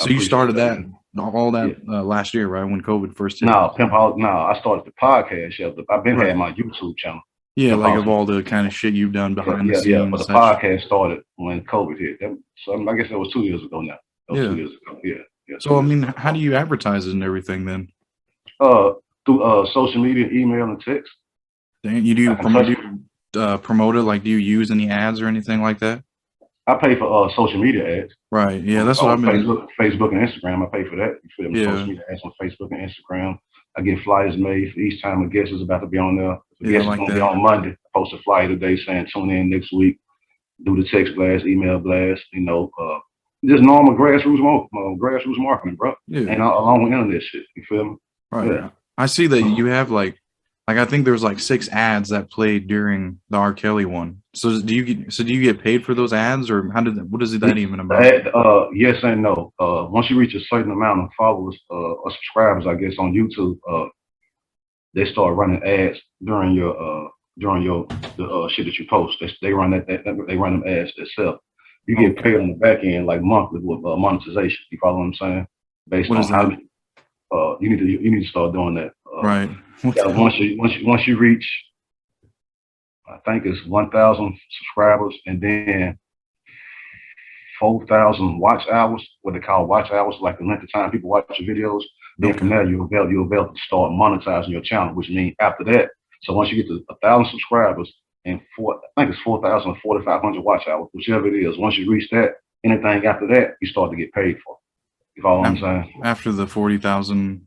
Speaker 1: So you started that last year, right? When COVID first hit.
Speaker 2: No, Pimpaholic. No, I started the podcast. Yeah, I've been having my YouTube channel.
Speaker 1: Yeah, like of all the kind of shit you've done behind the scenes.
Speaker 2: Yeah, but the podcast started when COVID hit. So I guess that was 2 years ago now. 2 years ago. Yeah.
Speaker 1: So I mean, how do you advertise it and everything then?
Speaker 2: Through social media, email, and text.
Speaker 1: Dang, you do promote it? Like, do you use any ads or anything like that?
Speaker 2: I pay for social media ads.
Speaker 1: Right. Yeah, that's what I've been.
Speaker 2: Facebook and Instagram. I pay for that. You feel me? Social media ads on Facebook and Instagram. I get flyers made for each time a guest is about to be on there. The guest is going to be on Monday. I post a flyer today saying tune in next week. Do the text blast, email blast. Just normal grassroots marketing, bro. Yeah. And along with internet shit. You feel me?
Speaker 1: Right. Yeah. I see that you have like I think there's like 6 ads that played during the R. Kelly one. So do you get paid for those ads, or what is that even about?
Speaker 2: Yes and no. Once you reach a certain amount of followers or subscribers, I guess on YouTube, they start running ads during the shit that you post. They run they run them ads themselves. You get paid on the back end like monthly with monetization. You follow what I'm saying? Based on how you need to start doing that.
Speaker 1: Right.
Speaker 2: Once you reach, I think it's 1,000 subscribers and then 4,000 watch hours, what they call watch hours, like the length of time people watch your videos. Then from there, you'll be able to start monetizing your channel, which means after that. So once you get to 1,000 subscribers and I think it's 4,000 or 4,500 watch hours, whichever it is. Once you reach that, anything after that, you start to get paid for. You follow what I'm saying?
Speaker 1: After the 40,000.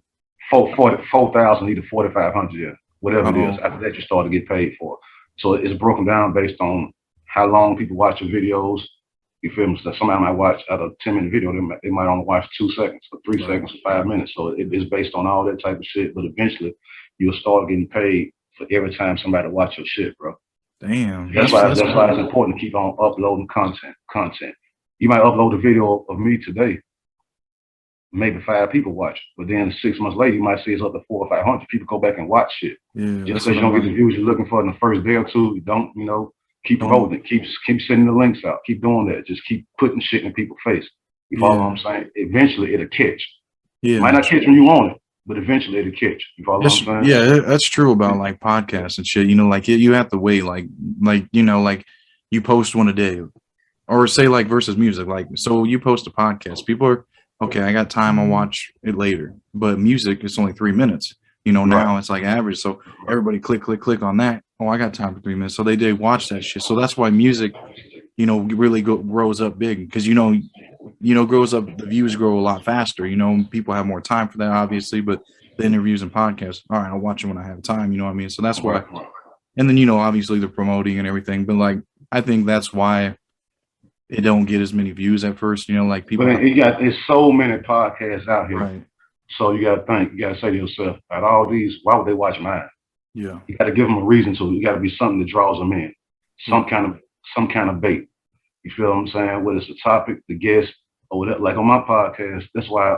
Speaker 2: 4,000, either 4,500, yeah, whatever it is. After that, you start to get paid for. So it's broken down based on how long people watch your videos. You feel me? So somebody might watch out of a 10-minute video, they might only watch 2 seconds, or 3 seconds, or 5 minutes. So it's based on all that type of shit. But eventually, you'll start getting paid for every time somebody watch your shit, bro.
Speaker 1: Damn.
Speaker 2: That's why it's important to keep on uploading content. You might upload a video of me today. Maybe 5 people watch, but then 6 months later, you might see it's up to 400 or 500 people go back and watch shit.
Speaker 1: Yeah,
Speaker 2: just because you don't get the views you're looking for in the first day or two, you don't, keep promoting it, keep sending the links out, keep doing that, just keep putting shit in people's face. You follow what I'm saying? Eventually, it'll catch. Yeah, might not catch when you want it, but eventually it'll catch. You follow what I'm saying?
Speaker 1: Yeah, that's true about like podcasts and shit. Like you have to wait, like you post one a day, or say like versus music, like so you post a podcast, people are. Okay, I got time, I'll watch it later. But music, it's only 3 minutes. Now it's like average. So everybody click on that. Oh, I got time for 3 minutes. So they did watch that shit. So that's why music, really grows up big. Because, grows up, the views grow a lot faster. People have more time for that, obviously. But the interviews and podcasts, all right, I'll watch it when I have time. You know what I mean? So that's why And then, you know, obviously the promoting and everything, but like, I think that's why it don't get as many views at first, you know, like people.
Speaker 2: But there's so many podcasts out here.
Speaker 1: Right.
Speaker 2: So you got to say to yourself, out of all these, why would they watch mine?
Speaker 1: Yeah.
Speaker 2: You got to give them a reason to. You got to be something that draws them in. Some kind of bait. You feel what I'm saying? Whether it's the topic, the guest, or whatever. Like on my podcast, that's why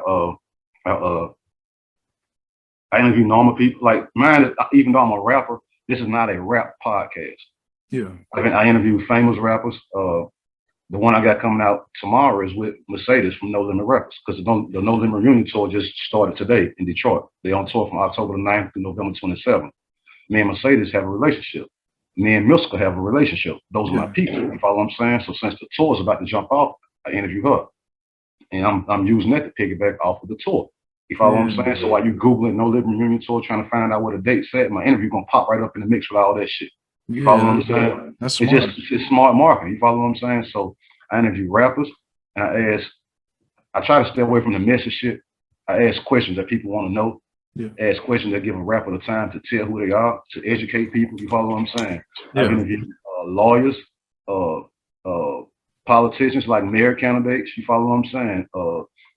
Speaker 2: I interview normal people. Like mine, even though I'm a rapper, this is not a rap podcast.
Speaker 1: Yeah.
Speaker 2: I interview famous rappers. The one I got coming out tomorrow is with Mercedes from No Limit Records, because the No Limit Reunion Tour just started today in Detroit. They're on tour from October the 9th to November 27th. Me and Mercedes have a relationship. Me and Milska have a relationship. Those are my people. You follow what I'm saying? So since the tour is about to jump off, I interview her. And I'm using that to piggyback off of the tour. You follow what I'm saying? So while you Googling No Limit Reunion Tour trying to find out what a date's at, my interview gonna pop right up in the mix with all that shit. You follow what I'm saying?
Speaker 1: That's smart.
Speaker 2: It's smart marketing. You follow what I'm saying? So I interview rappers, and I try to stay away from the messy shit. I ask questions that people want to know.
Speaker 1: Yeah.
Speaker 2: Ask questions that give a rapper the time to tell who they are, to educate people. You follow what I'm saying?
Speaker 1: Yeah.
Speaker 2: I've interviewed lawyers, politicians like mayor candidates. You follow what I'm saying?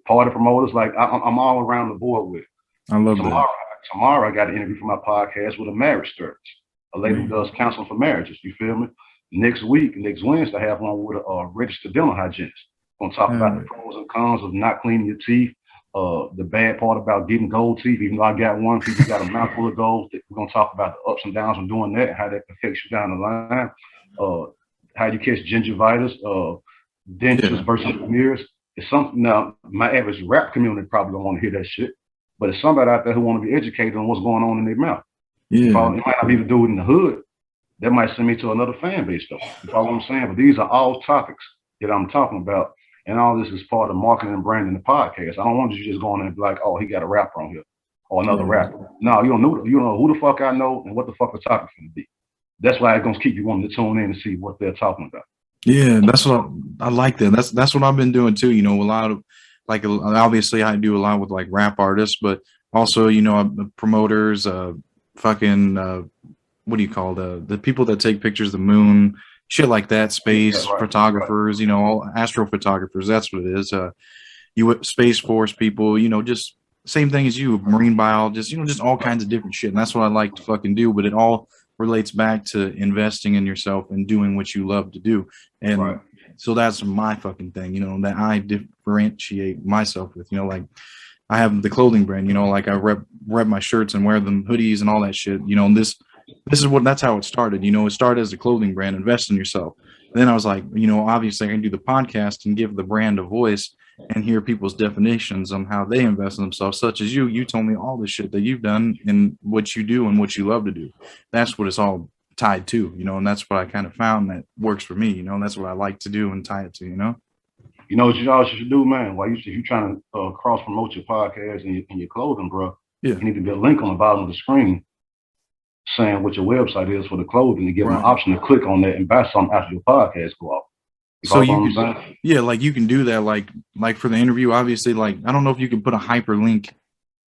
Speaker 2: Party promoters. Like I'm all around the board with.
Speaker 1: I love that.
Speaker 2: Tomorrow I got an interview for my podcast with a marriage therapist, a lady who does counseling for marriages. You feel me? Next Wednesday, I have one with a registered dental hygienist. Gonna talk about the pros and cons of not cleaning your teeth. The bad part about getting gold teeth, even though I got one, people got a mouthful of gold. We're gonna talk about the ups and downs of doing that, and how that affects you down the line. How you catch gingivitis, dentures versus veneers. It's something. Now, my average rap community probably don't want to hear that shit, but it's somebody out there who want to be educated on what's going on in their mouth. Yeah. It might not be the dude in the hood. That might send me to another fan base, though. You follow what I'm saying? But these are all topics that I'm talking about, and all this is part of marketing and branding the podcast. I don't want you just going and be like, oh, he got a rapper on here, or another rapper. No, you don't know who the fuck I know and what the fuck the topic's gonna be. That's why it's gonna keep you wanting to tune in and see what they're talking about.
Speaker 1: Yeah, that's what I like that. That's what I've been doing too. You know, a lot of like obviously I do a lot with like rap artists, but also promoters, what do you call the people that take pictures of the moon, shit like that, space photographers, all astrophotographers. That's what it is. Space Force people, just same thing as you, marine biologists, just all kinds of different shit. And that's what I like to fucking do. But it all relates back to investing in yourself and doing what you love to do. And so that's my fucking thing, that I differentiate myself with. Like I have the clothing brand, like I rep my shirts and wear them hoodies and all that shit. That's how it started. It started as a clothing brand, invest in yourself. And then I was like, obviously I can do the podcast and give the brand a voice and hear people's definitions on how they invest in themselves, such as you told me all the shit that you've done and what you do and what you love to do. That's what it's all tied to, and that's what I kind of found that works for me. That's what I like to do and tie it to,
Speaker 2: You know what you all should do, man? While you're trying to cross promote your podcast and your clothing, bro, you need to be a link on the bottom of the screen saying what your website is for the clothing, to give them an option to click on that and buy something after your podcast go off.
Speaker 1: So like you can do that, like for the interview, obviously, like I don't know if you can put a hyperlink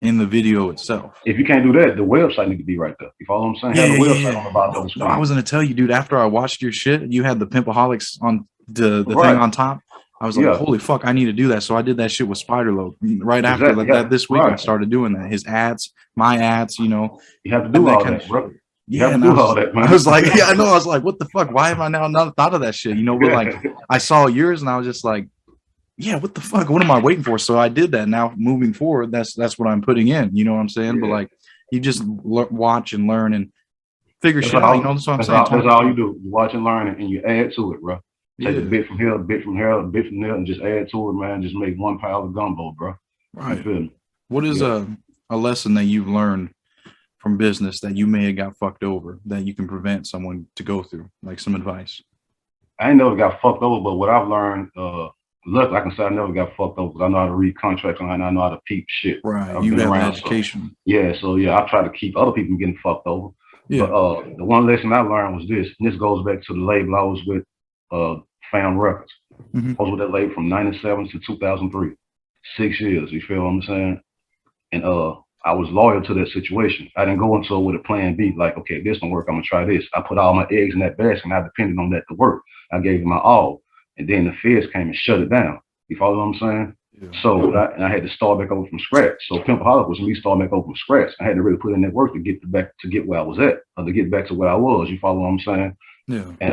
Speaker 1: in the video itself.
Speaker 2: If you can't do that, the website need to be right there. You follow what I'm saying? Have the website on the bottom of the screen.
Speaker 1: I was gonna tell you, dude, after I watched your shit, you had the Pimpaholics on the thing on top. I was like, holy fuck, I need to do that. So I did that shit with Spiderload right after that. This week I started doing that. His ads, my ads,
Speaker 2: You have to do all that, bro.
Speaker 1: Yeah, and I was like, I know. I was like, what the fuck? Why have I now not thought of that shit? But like, I saw yours and I was just like, yeah, what the fuck? What am I waiting for? So I did that. Now moving forward, that's what I'm putting in. You know what I'm saying? Yeah. But like, you just watch and learn and figure shit out. That's what I'm saying.
Speaker 2: That's all you do. You watch and learn it, and you add to it, bro. Take a bit from here, a bit from here, a bit from there, and just add to it, man. Just make one pile of gumbo, bro.
Speaker 1: Right. What is a lesson that you've learned from business that you may have got fucked over that you can prevent someone to go through? Like some advice.
Speaker 2: I ain't never got fucked over, but what I've learned, look, I can say I never got fucked over because I know how to read contracts and I know how to peep shit.
Speaker 1: Right. You have education.
Speaker 2: So I try to keep other people getting fucked over. Yeah. But the one lesson I learned was this, and this goes back to the label I was with, Found Records. I was with that label from 97 to 2003. 6 years, you feel what I'm saying? And I was loyal to that situation. I didn't go into it with a plan B, like, okay, if this don't work, I'm gonna try this. I put all my eggs in that basket and I depended on that to work. I gave it my all. And then the feds came and shut it down. You follow what I'm saying? Yeah. So I had to start back over from scratch. So Pimpaholic was me starting back over from scratch. I had to really put in that work to get where I was at, or to get back to where I was. You follow what I'm saying? Yeah. And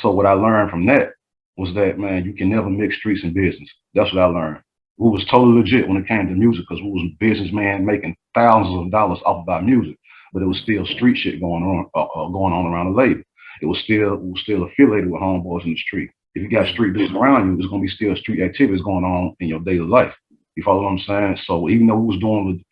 Speaker 2: so what I learned from that was that, man, you can never mix streets and business. That's what I learned. We was totally legit when it came to music, because we was businessmen making thousands of dollars off of our music, but it was still street shit going on around the label. We was still affiliated with homeboys in the street. If you got street business around you, there's gonna be still street activities going on in your daily life. You follow what I'm saying? So even though we was going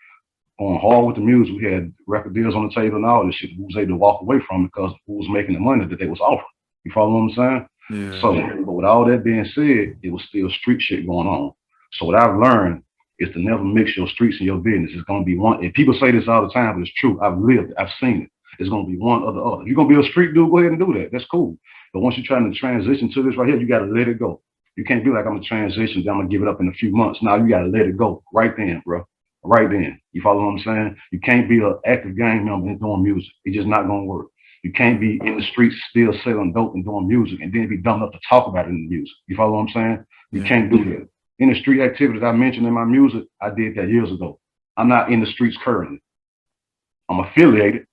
Speaker 2: hard with the music, we had record deals on the table and all this shit, we was able to walk away from it because we was making the money that they was offering. You follow what I'm saying? Yeah. So, but with all that being said, it was still street shit going on. So what I've learned is to never mix your streets and your business. It's gonna be one. And people say this all the time, but it's true. I've lived it. I've seen it. It's gonna be one or the other. If you're gonna be a street dude, go ahead and do that. That's cool. But once you're trying to transition to this right here, you gotta let it go. You can't be like, I'm gonna transition, then I'm gonna give it up in a few months. Now you gotta let it go right then, bro. Right then. You follow what I'm saying? You can't be an active gang member and doing music. It's just not gonna work. You can't be in the streets still selling dope and doing music and then be dumb enough to talk about it in the music. You follow what I'm saying? You can't do that. In the street activities I mentioned in my music, I did that years ago. I'm not in the streets currently. I'm affiliated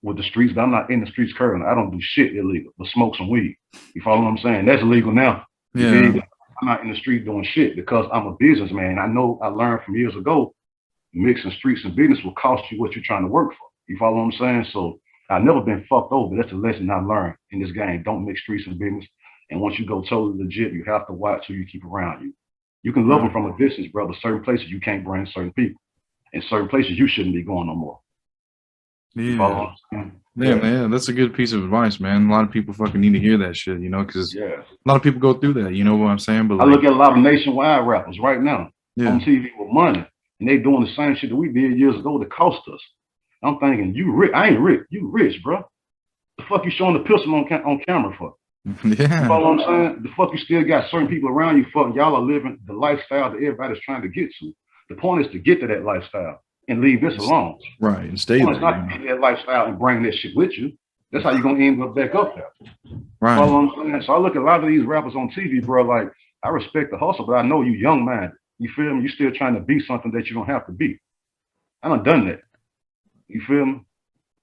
Speaker 2: with the streets, but I'm not in the streets currently. I don't do shit illegal, but smoke some weed. You follow what I'm saying? That's illegal now. Yeah. I'm not in the street doing shit because I'm a businessman. I know I learned from years ago, mixing streets and business will cost you what you're trying to work for. You follow what I'm saying? So I've never been fucked over. That's a lesson I learned in this game. Don't mix streets and business. And once you go totally legit, you have to watch who you keep around you. You can love them from a distance, brother. Certain places you can't bring certain people. And certain places you shouldn't be going no more.
Speaker 1: Yeah. Yeah, man, that's a good piece of advice, man. A lot of people fucking need to hear that shit, you know, because a lot of people go through that, you know what I'm saying? But
Speaker 2: I look at a lot of nationwide rappers right now on TV with money, and they doing the same shit that we did years ago that cost us. I'm thinking, you rich? I ain't rich. You rich, bro. The fuck you showing the pistol on camera for? Yeah. You follow what I'm saying? The fuck you still got certain people around you, fuck, y'all are living the lifestyle that everybody's trying to get to. The point is to get to that lifestyle and leave this alone.
Speaker 1: Right, and stay there.
Speaker 2: It's not to get that lifestyle and bring that shit with you. That's how you're going to end up back up there. Right. You follow what I'm saying? So I look at a lot of these rappers on TV, bro, like, I respect the hustle, but I know you young-minded. You feel me? You still trying to be something that you don't have to be. I done that. You feel me?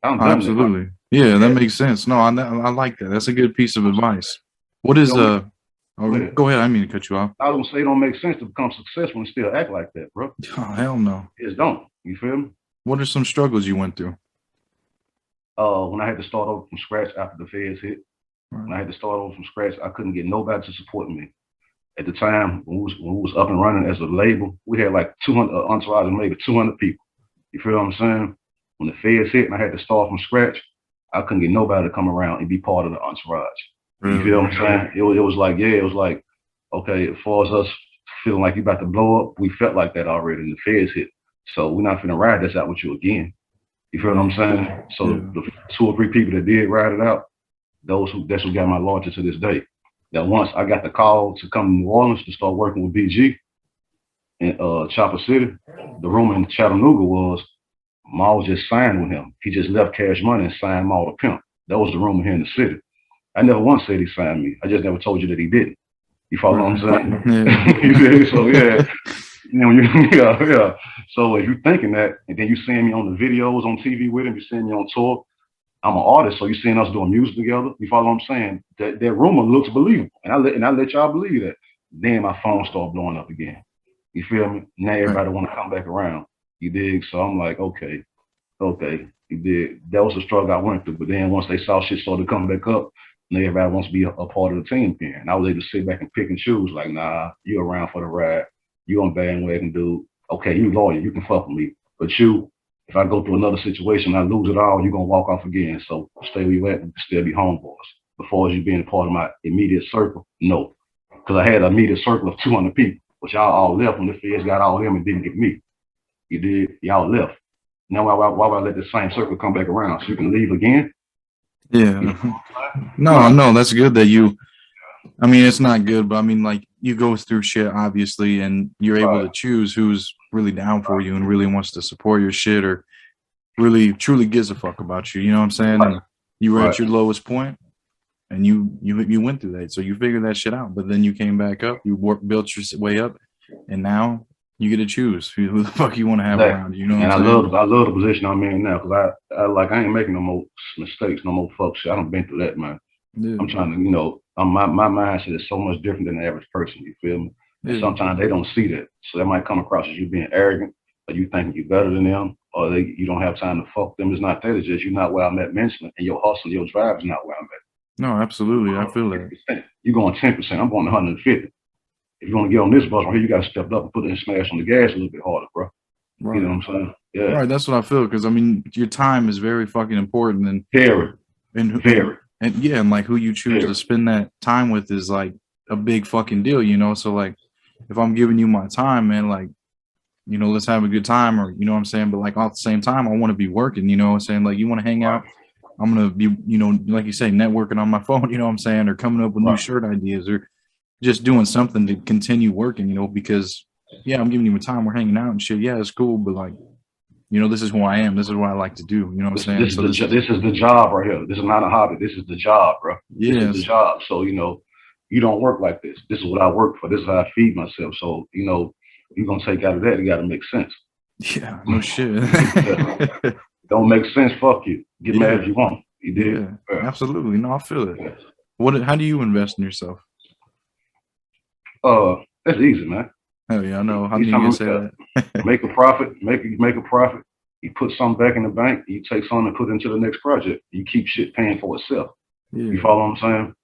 Speaker 1: Absolutely. That. Yeah, that makes sense. No, I like that. That's a good piece of advice. What is go ahead. I didn't mean to cut you off.
Speaker 2: I was gonna say it don't make sense to become successful and still act like that, bro.
Speaker 1: Oh, hell no.
Speaker 2: It don't. You feel me?
Speaker 1: What are some struggles you went through?
Speaker 2: When I had to start over from scratch after the feds hit. Right. When I had to start over from scratch, I couldn't get nobody to support me. At the time, when we was up and running as a label, we had like 200 entourage of maybe 200 people. You feel what I'm saying? When the feds hit and I had to start from scratch, I couldn't get nobody to come around and be part of the entourage. You feel what I'm saying? It was like, okay, as far as us feeling like you about to blow up, we felt like that already and the feds hit. So we're not finna ride this out with you again. You feel what I'm saying? So the 2 or 3 people that did ride it out, that's who got my loyalty to this day. That once I got the call to come to New Orleans to start working with BG in Chopper City, the rumor in Chattanooga was Maal just signed with him. He just left Cash Money and signed Maal The Pimp. That was the rumor here in the city. I never once said he signed me. I just never told you that he didn't. You follow what I'm saying? Yeah. So yeah. You know, So if you're thinking that, and then you seeing me on the videos on TV with him, you're seeing me on tour. I'm an artist, so you're seeing us doing music together. You follow what I'm saying? That rumor looks believable, and I let y'all believe that. Then my phone started blowing up again. You feel me? Now everybody want to come back around. You dig? So I'm like, okay, you dig? That was the struggle I went through. But then once they saw shit started coming back up, and everybody wants to be a part of the team again. And I was able to sit back and pick and choose. Like, nah, you around for the ride. You on bandwagon, dude. Okay, you loyal. You can fuck with me. But you, if I go through another situation, I lose it all, you're going to walk off again. So stay where you at and still be homeboys. Before as you being a part of my immediate circle, no. Because I had an immediate circle of 200 people, but y'all all left when the feds got all of them and didn't get me. You did? Y'all left. Now why would I let the same circle come back around? So you can leave again?
Speaker 1: Yeah. No, that's good that you, I mean, it's not good, but I mean, like, you go through shit, obviously, and you're able to choose who's really down for you and really wants to support your shit or really truly gives a fuck about you. You know what I'm saying? And you were at your lowest point, and you went through that, so you figured that shit out. But then you came back up, you built your way up, and now you get to choose who the fuck you want to have around you. You know what I'm saying?
Speaker 2: I love the position I'm in now because I ain't making no more mistakes, no more fuck shit. I done been through that, man. Yeah. I'm trying to, you know, my mindset is so much different than the average person. You feel me? Yeah. And sometimes they don't see that, so that might come across as you being arrogant, or you thinking you're better than them, or you don't have time to fuck them. It's not that. It's just you're not where I'm at mentally, and your hustle, your drive is not where I'm at.
Speaker 1: No, absolutely. I feel that.
Speaker 2: You're going 10%. I'm going 150. If you want to get on this bus right here, you got to step up and put it in smash on the gas a little bit harder, bro. Right. You know what I'm saying? Yeah.
Speaker 1: Right. That's what I feel. Because I mean, your time is very fucking important, and
Speaker 2: very.
Speaker 1: And yeah, and like who you choose to spend that time with is like a big fucking deal, you know. So like, if I'm giving you my time, man, like, you know, let's have a good time, or you know what I'm saying. But like at the same time, I want to be working. You know what I'm saying? Like, you want to hang out. I'm gonna be, you know, like you say, networking on my phone. You know what I'm saying? Or coming up with new shirt ideas, or just doing something to continue working. You know, because yeah, I'm giving you my time. We're hanging out and shit. Yeah, it's cool, but like, you know, this is who I am. This is what I like to do. You know what I'm saying?
Speaker 2: This is the job right here. This is not a hobby. This is the job, bro.
Speaker 1: Yeah,
Speaker 2: this is the job. So, you know, you don't work like this. This is what I work for. This is how I feed myself. So, you know, you're going to take out of that. It got to make sense.
Speaker 1: Yeah, no shit.
Speaker 2: Don't make sense. Fuck you. Get mad if you want. You did.
Speaker 1: Yeah, absolutely. No, I feel it. Yeah. How do you invest in yourself?
Speaker 2: That's easy, man.
Speaker 1: Hell yeah, I know. How do you say that?
Speaker 2: Make a profit. Make a profit. You put something back in the bank. You take something and put it into the next project. You keep shit paying for itself. Yeah. You follow what I'm saying?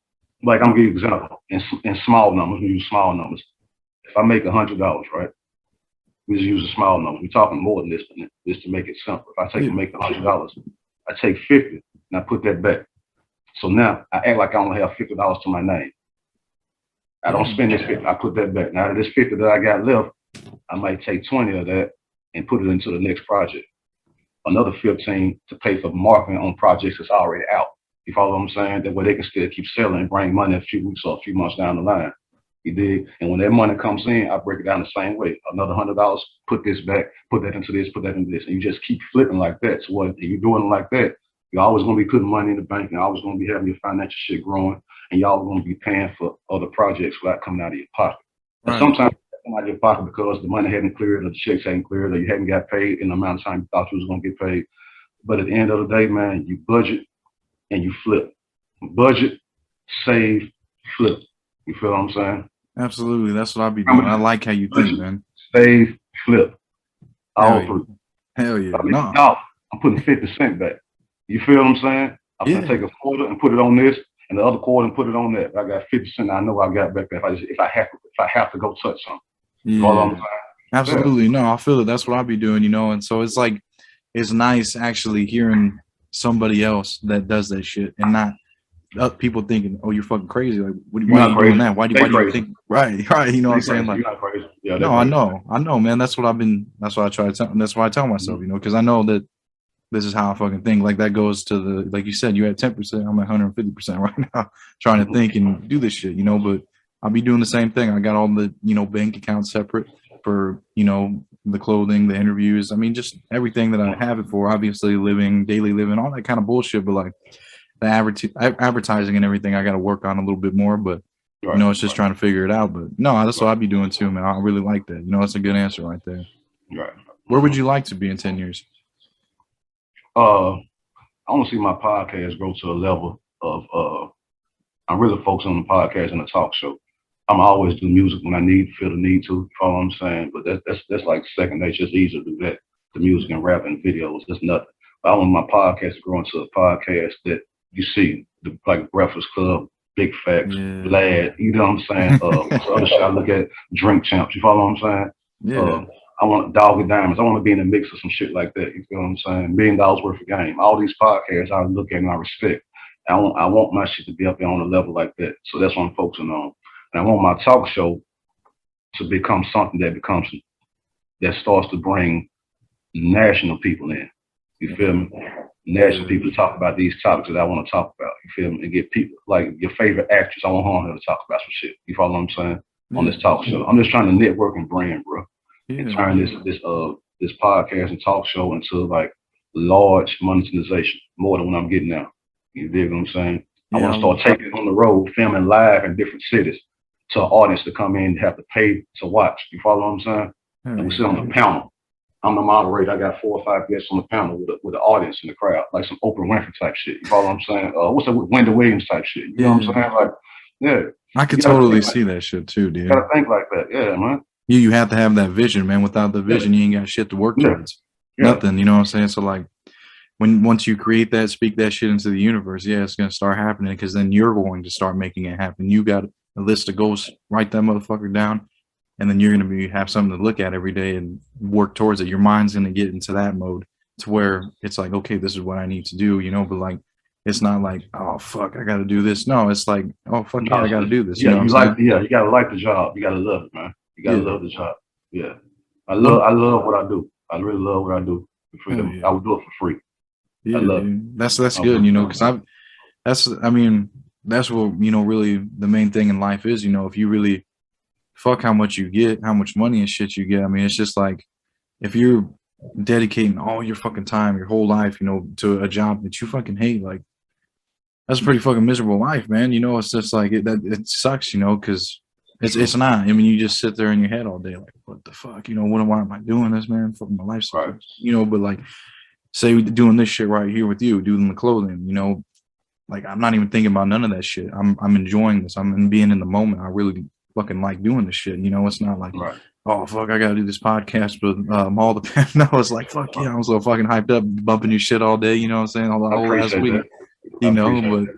Speaker 2: Like, I'm gonna give you an example. In small numbers, we use small numbers. If I make $100, right? We just use a small number. We're talking more than this, just to make it simple. If I make $100, I take 50 and I put that back. So now I act like I only have $50 to my name. I don't spend this 50. I put that back. Now this 50 that I got left, I might take 20 of that and put it into the next project. Another 15 to pay for marketing on projects that's already out. You follow what I'm saying? That way they can still keep selling and bring money a few weeks or a few months down the line. You dig? And when that money comes in, I break it down the same way. Another $100, put this back, put that into this, put that into this. And you just keep flipping like that. So what you're doing like that, you're always going to be putting money in the bank, and you're always going to be having your financial shit growing, and y'all going to be paying for other projects without coming out of your pocket. Right. Sometimes it's coming out of your pocket because the money hadn't cleared, or the checks hadn't cleared, or you hadn't got paid in the amount of time you thought you was going to get paid. But at the end of the day, man, you budget and you flip. Budget, save, flip. You feel what I'm saying?
Speaker 1: Absolutely. That's what I'll be doing. I like how you think, man.
Speaker 2: Save, flip. All three.
Speaker 1: Hell yeah.
Speaker 2: No, I'm putting 50 cents back. You feel what I'm saying? I'm going to take a quarter and put it on this, and the other quarter and put it on that. I got 50 cents. I know I got back there if I have to go touch something. You know what I'm saying?
Speaker 1: Absolutely. No, I feel it. That's what I'll be doing, you know. And so it's like, it's nice actually hearing somebody else that does that shit, and not people thinking, "Oh, you're fucking crazy." Like, why are you doing that? Why do you think? Right. You know what I'm saying? Like,
Speaker 2: you're not crazy. Yeah,
Speaker 1: no, I know, man. That's what That's why I try to tell. That's why I tell myself, you know, because I know that this is how I fucking think. Like, that goes to the, like you said, you at 10%. I'm at 150% right now, trying to think and do this shit, you know. But I'll be doing the same thing. I got all the, you know, bank accounts separate for, you know, the clothing, the interviews. I mean, just everything that I have it for. Obviously, daily living, all that kind of bullshit. But like, the advertising and everything, I got to work on a little bit more, but you know, it's just trying to figure it out. But no, that's what I'd be doing too, man. I really like that. You know, that's a good answer right there.
Speaker 2: Right.
Speaker 1: Where would you like to be in 10 years?
Speaker 2: I want to see my podcast grow to a level of I'm really focused on the podcast and the talk show. I'm always do music when I feel the need to. You follow what I'm saying? But that's like second nature. It's easy to do that. The music and rap and videos, that's nothing. But I want my podcast to grow into a podcast that you see, like Breakfast Club, Big Facts, Vlad, you know what I'm saying? Other shit I look at, Drink Champs, you follow what I'm saying?
Speaker 1: Yeah.
Speaker 2: I want Doggy Diamonds. I want to be in the mix of some shit like that. You feel what I'm saying? $1 million worth of game. All these podcasts I look at and I respect. I want my shit to be up there on a level like that. So that's what I'm focusing on. And I want my talk show to become something that starts to bring national people in. You feel me? National people to talk about these topics that I want to talk about. You feel me? And get people like your favorite actress. I want her to talk about some shit. You follow what I'm saying? On this talk show. I'm just trying to network and brand, bro. and turn this podcast and talk show into like large monetization, more than what I'm getting now. You dig what I'm saying? I want to start taking it on the road, filming live in different cities to an audience to come in and have to pay to watch. You follow what I'm saying? And we sit on the panel. I'm the moderator. I got 4 or 5 guests on the panel with the audience in the crowd, like some Oprah Winfrey type shit. You follow what I'm saying? What's that Wendy Williams type shit? You know what I'm saying? Like, yeah.
Speaker 1: I could totally see that shit too, dude.
Speaker 2: You gotta think like that. Yeah, man.
Speaker 1: You have to have that vision, man. Without the vision, you ain't got shit to work towards. Nothing, you know what I'm saying? So like once you create that, speak that shit into the universe, it's gonna start happening, because then you're going to start making it happen. You got a list of goals, write that motherfucker down, and then you're gonna have something to look at every day and work towards it. Your mind's gonna get into that mode to where it's like, okay, this is what I need to do, you know, but like it's not like, oh fuck, I gotta do this. No, it's like, oh fuck yeah, I gotta do this. You know
Speaker 2: you gotta like the job. You gotta love it, man. You gotta love the job. Yeah. I love what I do. I really love what I do for freedom. I would do it for free.
Speaker 1: Yeah, that's good, you know, because that's what, you know, really the main thing in life is, you know, if you really fuck how much you get, how much money and shit you get. I mean, it's just like, if you're dedicating all your fucking time, your whole life, you know, to a job that you fucking hate, like, that's a pretty fucking miserable life, man. You know, it's just like, it sucks, you know, because it's not. I mean, you just sit there in your head all day, like, what the fuck, you know, why am I doing this, man? Fucking my life's right. You know, but like, say doing this shit right here with you, doing the clothing, you know, like I'm not even thinking about none of that shit. I'm enjoying this. I'm being in the moment. I really fucking like doing this shit. You know, it's not like, oh fuck, I gotta do this podcast with Maal The Pimp. No, it's like, fuck yeah, I'm so fucking hyped up, bumping your shit all day. You know what I'm saying? All last week. You know, but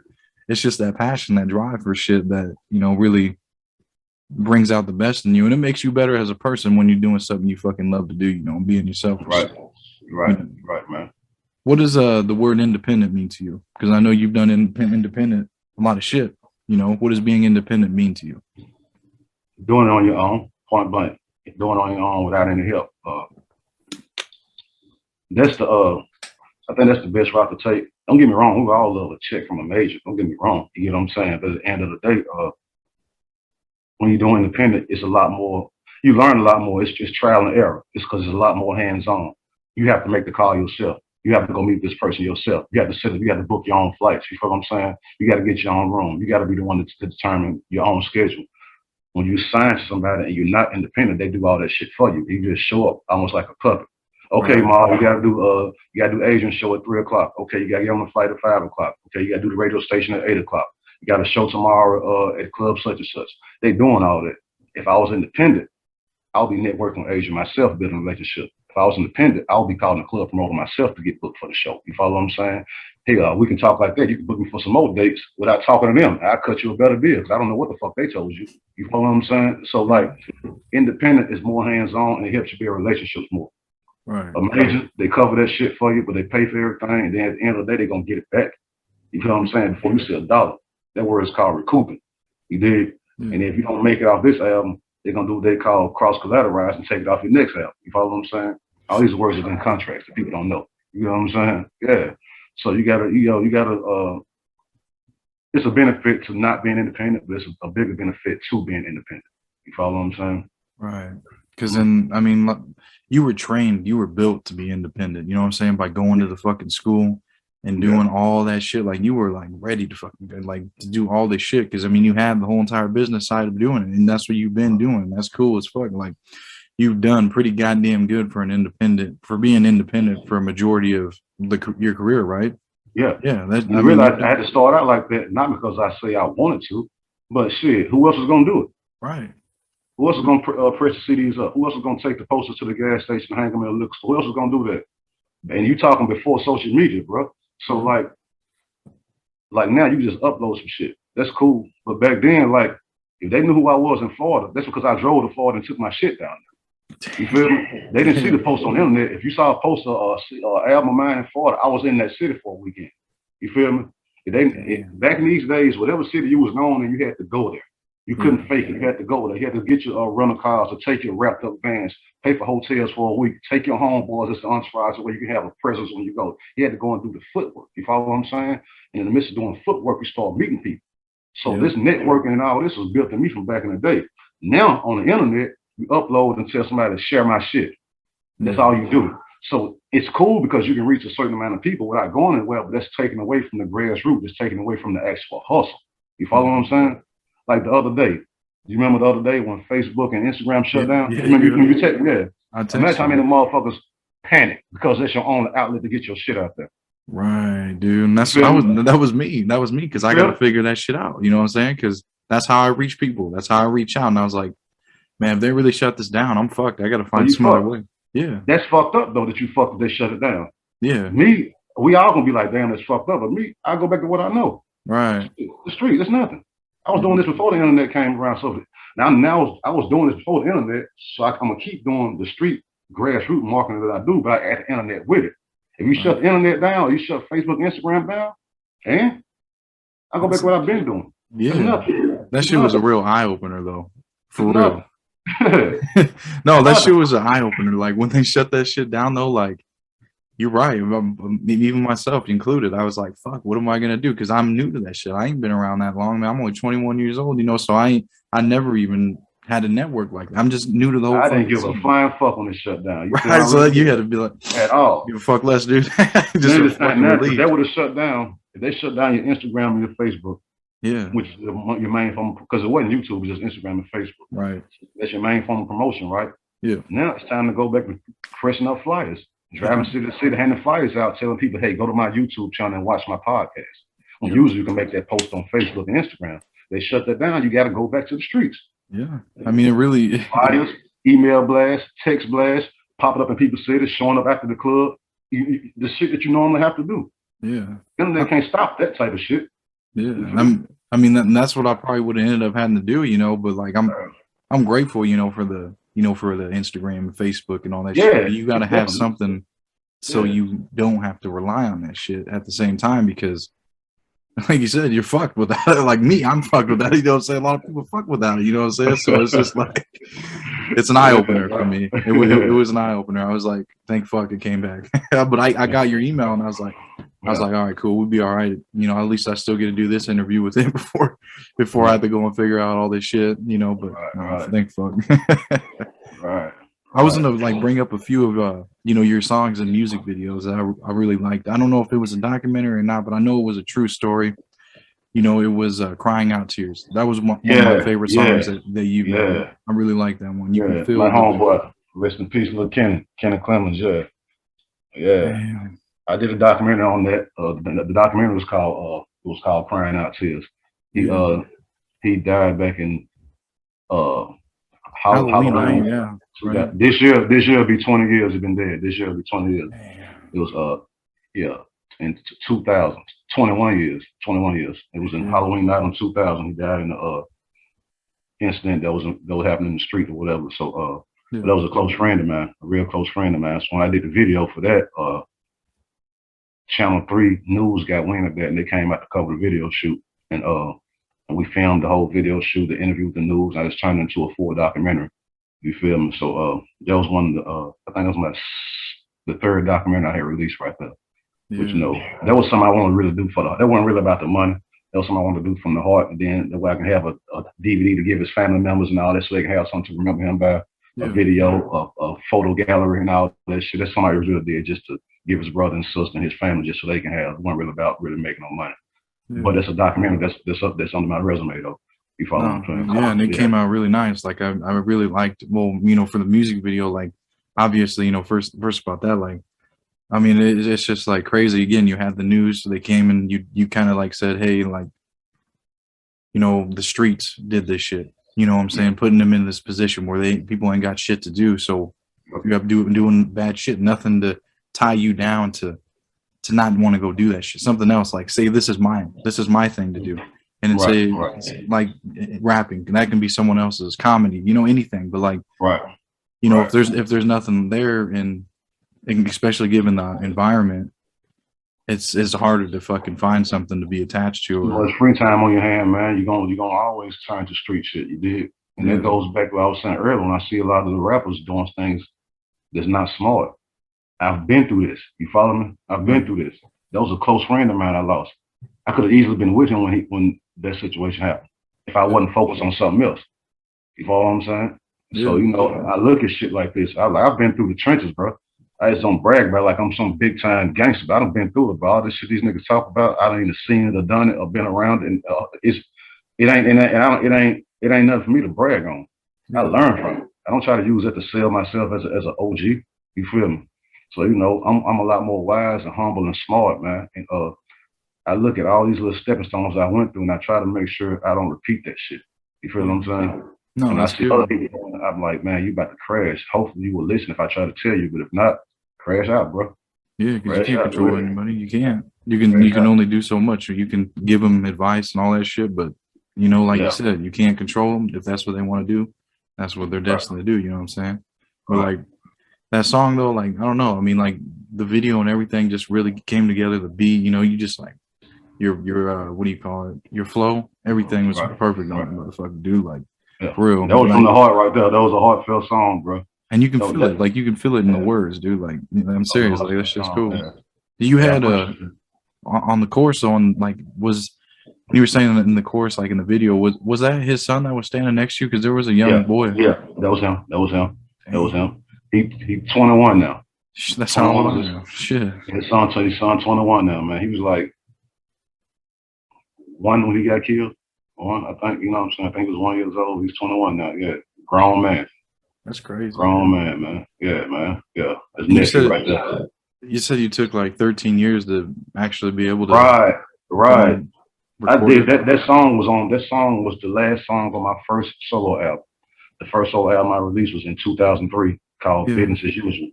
Speaker 1: it's just that passion, that drive for shit that, you know, really brings out the best in you, and it makes you better as a person when you're doing something you fucking love to do. You know, being yourself.
Speaker 2: Right, man.
Speaker 1: What does the word independent mean to you? Because I know you've done independent a lot of shit. You know, what does being independent mean to you?
Speaker 2: Doing it on your own, point blank. Doing it on your own without any help. That's I think that's the best route to take. Don't get me wrong, we all love a check from a major. Don't get me wrong. You know what I'm saying? But at the end of the day, when you're doing independent, it's a lot more. You learn a lot more. It's just trial and error. It's because it's a lot more hands-on. You have to make the call yourself. You have to go meet this person yourself. You have to sit. You have to book your own flights. You feel what I'm saying? You got to get your own room. You got to be the one to determine your own schedule. When you sign to somebody and you're not independent, they do all that shit for you. You just show up almost like a puppet. Okay, Maal, you gotta do Asian show at 3 o'clock. Okay, you gotta get on the flight at 5 o'clock. Okay, you gotta do the radio station at 8 o'clock. You got a show tomorrow at club such and such. They doing all that. If I was independent, I'll be networking with Asia myself, building a relationship. If I was independent, I'll be calling the club promoter myself to get booked for the show. You follow what I'm saying? Hey, we can talk like that. You can book me for some more dates without talking to them. I'll cut you a better deal because I don't know what the fuck they told you. You follow what I'm saying? So like, independent is more hands-on and it helps you build relationships more.
Speaker 1: Right.
Speaker 2: A major, they cover that shit for you, but they pay for everything, and then at the end of the day, they're gonna get it back. You feel what I'm saying? Before you see $1. That word is called recouping. You dig? And if you don't make it off this album, they're gonna do what they call cross-collateralize and take it off your next album. You follow what I'm saying? All these words are in contracts that people don't know. You know what I'm saying? Yeah. So you gotta, it's a benefit to not being independent, but it's a bigger benefit to being independent. You follow what I'm saying?
Speaker 1: Right. Because then, I mean, you were trained, you were built to be independent. You know what I'm saying? By going to the fucking school and doing all that shit. Like, you were like ready to fucking like to do all this shit. Because I mean, you had the whole entire business side of doing it, and that's what you've been doing. That's cool as fuck. Like, you've done pretty goddamn good for being independent for a majority of your career, right?
Speaker 2: Yeah.
Speaker 1: Yeah.
Speaker 2: I realized I had to start out like that, not because I say I wanted to, but shit, who else is gonna do it?
Speaker 1: Right.
Speaker 2: Who else is going to press the CDs up? Who else is going to take the posters to the gas station and hang them in the liquor store? Who else is going to do that? And you talking before social media, bro. So like now you just upload some shit. That's cool. But back then, like, if they knew who I was in Florida, that's because I drove to Florida and took my shit down there. You feel me? They didn't see the post on the internet. If you saw a poster or album of mine in Florida, I was in that city for a weekend. You feel me? Back in these days, whatever city you was known in, you had to go there. You couldn't fake it. You had to go there. You had to get your rental cars or take your wrapped up vans, pay for hotels for a week, take your homeboys as the entourage so where you can have a presence when you go. You had to go and do the footwork. You follow what I'm saying? And in the midst of doing footwork, you start meeting people. So this networking and all this was built in me from back in the day. Now on the internet, you upload and tell somebody to share my shit. That's all you do. So it's cool because you can reach a certain amount of people without going anywhere, but that's taken away from the grassroots. It's taken away from the actual hustle. You follow what I'm saying? Like the other day, you remember the other day when Facebook and Instagram shut down? Imagine how many motherfuckers panic because that's your only outlet to get your shit out there.
Speaker 1: Right, dude. And that was me. That was me because I got to figure that shit out. You know what I'm saying? Because that's how I reach people. That's how I reach out. And I was like, man, if they really shut this down, I'm fucked. I got to find some other way. Yeah.
Speaker 2: That's fucked up though that you fucked if they shut it down.
Speaker 1: Yeah.
Speaker 2: Me, we all gonna be like, damn, that's fucked up. But me, I go back to what I know.
Speaker 1: Right.
Speaker 2: The street, it's nothing. I was doing this before the internet came around. So now I was doing this before the internet. So I'm gonna keep doing the street grassroots marketing that I do, but I add the internet with it. If you shut the internet down, or you shut Facebook, Instagram down, and I go back to what I've been doing.
Speaker 1: Yeah. That shit was a real eye opener though. For real. No, that shit was an eye opener. Like when they shut that shit down, though, like you're right. Even myself included, I was like, "Fuck, what am I gonna do?" Because I'm new to that shit. I ain't been around that long. Man, I'm only 21 years old, you know. So I never even had a network like that. I'm just new to the whole.
Speaker 2: I didn't give a flying fuck when it shut down.
Speaker 1: Right, so you had to be like,
Speaker 2: at all.
Speaker 1: Give a fuck less, dude.
Speaker 2: Just if they would have shut down. If they shut down your Instagram and your Facebook.
Speaker 1: Yeah,
Speaker 2: which is your main form, because it wasn't YouTube, it was just Instagram and Facebook.
Speaker 1: Right.
Speaker 2: That's your main form of promotion, right?
Speaker 1: Yeah.
Speaker 2: Now it's time to go back to freshen up flyers, driving city to city, handing flyers out, telling people, hey, go to my YouTube channel and watch my podcast. And usually you can make that post on Facebook and Instagram. They shut that down. You got to go back to the streets.
Speaker 1: Yeah. I mean, it really.
Speaker 2: Flyers, email blasts, text blasts, popping up in people's cities, showing up after the club. The shit that you normally have to do.
Speaker 1: Yeah.
Speaker 2: Internet can't stop that type of shit.
Speaker 1: Yeah, I mean that's what I probably would have ended up having to do, you know. But like I'm grateful, you know, for the Instagram and Facebook and all that shit. But you got to have something so you don't have to rely on that shit at the same time because, like you said, you're fucked with that. Like me, I'm fucked with that. You know what I'm saying? A lot of people fuck without it. You know what I'm saying? So it's just like it's an eye opener for me. It was an eye opener. I was like, thank fuck it came back. But I got your email and I was like, all right, cool. We'll be all right. You know, at least I still get to do this interview with him before I have to go and figure out all this shit, you know, but thank fuck.
Speaker 2: Right.
Speaker 1: I was gonna like bring up a few of you know, your songs and music videos that I really liked. I don't know if it was a documentary or not, but I know it was a true story. You know, it was Crying Out Tears. That was one of my favorite songs that you made. I really like that one. You can feel
Speaker 2: my homeboy. Rest in peace, Lil Kenneth Clemens. Damn. I did a documentary on that. The documentary was called Crying Out Tears. He died back in Halloween. Right. This year will be 20 years. He's been dead. This year will be 20 years. Damn. It was in 2000, 21 years. It was in Halloween night in 2000. He died in the incident that was happening in the street or whatever. So that was a close friend of mine, a real close friend of mine. So when I did the video for that, Channel 3 News got wind of that and they came out to cover the video shoot. And we filmed the whole video shoot, the interview with the news. I just turned it into a full documentary. You feel me? So that was one of the I think that was the third documentary I had released right there. Which, you know, that was something I wanted to really do that wasn't really about the money. That was something I wanted to do from the heart. And then that way I can have a DVD to give his family members and all that so they can have something to remember him by, a video, a photo gallery and all that shit. That's something I really did just to give his brother and sister and his family just so they can have. It wasn't really about really making no money. But it's a documentary that's under my resume though. You follow what I'm saying?
Speaker 1: Yeah, and it came out really nice. Like I really liked, well, you know, for the music video, like obviously, you know, first about that, like, I mean, it's just like crazy. Again, you had the news, so they came and you kind of like said, hey, like, you know, the streets did this shit. You know what I'm saying? Putting them in this position where people ain't got shit to do. So you have doing bad shit, nothing to tie you down to not want to go do that shit. Something else, like say this is my thing to do. And then say like rapping, and that can be someone else's, comedy, you know, anything. But like you know, if there's nothing there, and especially given the environment, it's harder to fucking find something to be attached to.
Speaker 2: Well, it's free time on your hand, man. You're gonna always turn to street shit. You did. And that goes back to what I was saying earlier when I see a lot of the rappers doing things that's not smart. I've been through this. You follow me? I've been through this. That was a close friend of mine I lost. I could have easily been with him when that situation happened if I wasn't focused on something else. You follow what I'm saying? So, you know, I look at shit like this. I've been through the trenches, bro. I just don't brag about it like I'm some big time gangster. But I done been through it, bro. All this shit these niggas talk about, I done either seen it or done it or been around it. And it ain't nothing for me to brag on. I learn from it. I don't try to use it to sell myself as an OG. You feel me? So, you know, I'm a lot more wise and humble and smart, man. And I look at all these little stepping stones I went through, and I try to make sure I don't repeat that shit. You feel what I'm saying?
Speaker 1: No,
Speaker 2: and
Speaker 1: that's
Speaker 2: I see other people doing it, I'm like, man, you about to crash. Hopefully you will listen if I try to tell you, but if not, crash out, bro.
Speaker 1: Yeah, because you can't control anybody. You can't. You can only do so much. Or you can give them advice and all that shit, but you know, like you said, you can't control them. If that's what they want to do, that's what they're destined to do. You know what I'm saying? But like that song though, like I don't know. I mean, like the video and everything just really came together. The beat, you know, you just like your what do you call it? Your flow, everything was perfect on it, motherfucker, dude. Like for real.
Speaker 2: That was from the heart right there. That was a heartfelt song, bro.
Speaker 1: And you can feel it, like you can feel it in the words, dude. Like I'm serious, like that's just cool. You had on the chorus on like you were saying in the chorus, like in the video, was that his son that was standing next to you? Because there was a young boy.
Speaker 2: Yeah, that was him. That was him. That was him. He 21 now.
Speaker 1: That's how old is now. Shit.
Speaker 2: His son 21 now, man. He was like 1 when he got killed. 1, I think, you know what I'm saying? I think he was 1 year old. He's 21 now. Yeah, grown man.
Speaker 1: That's crazy.
Speaker 2: Grown man. Yeah, man. Yeah, that's nephew right there.
Speaker 1: You said you took like 13 years to actually be able to.
Speaker 2: Right. I did. That song was the last song on my first solo album. The first solo album I released was in 2003 called Business as Usual.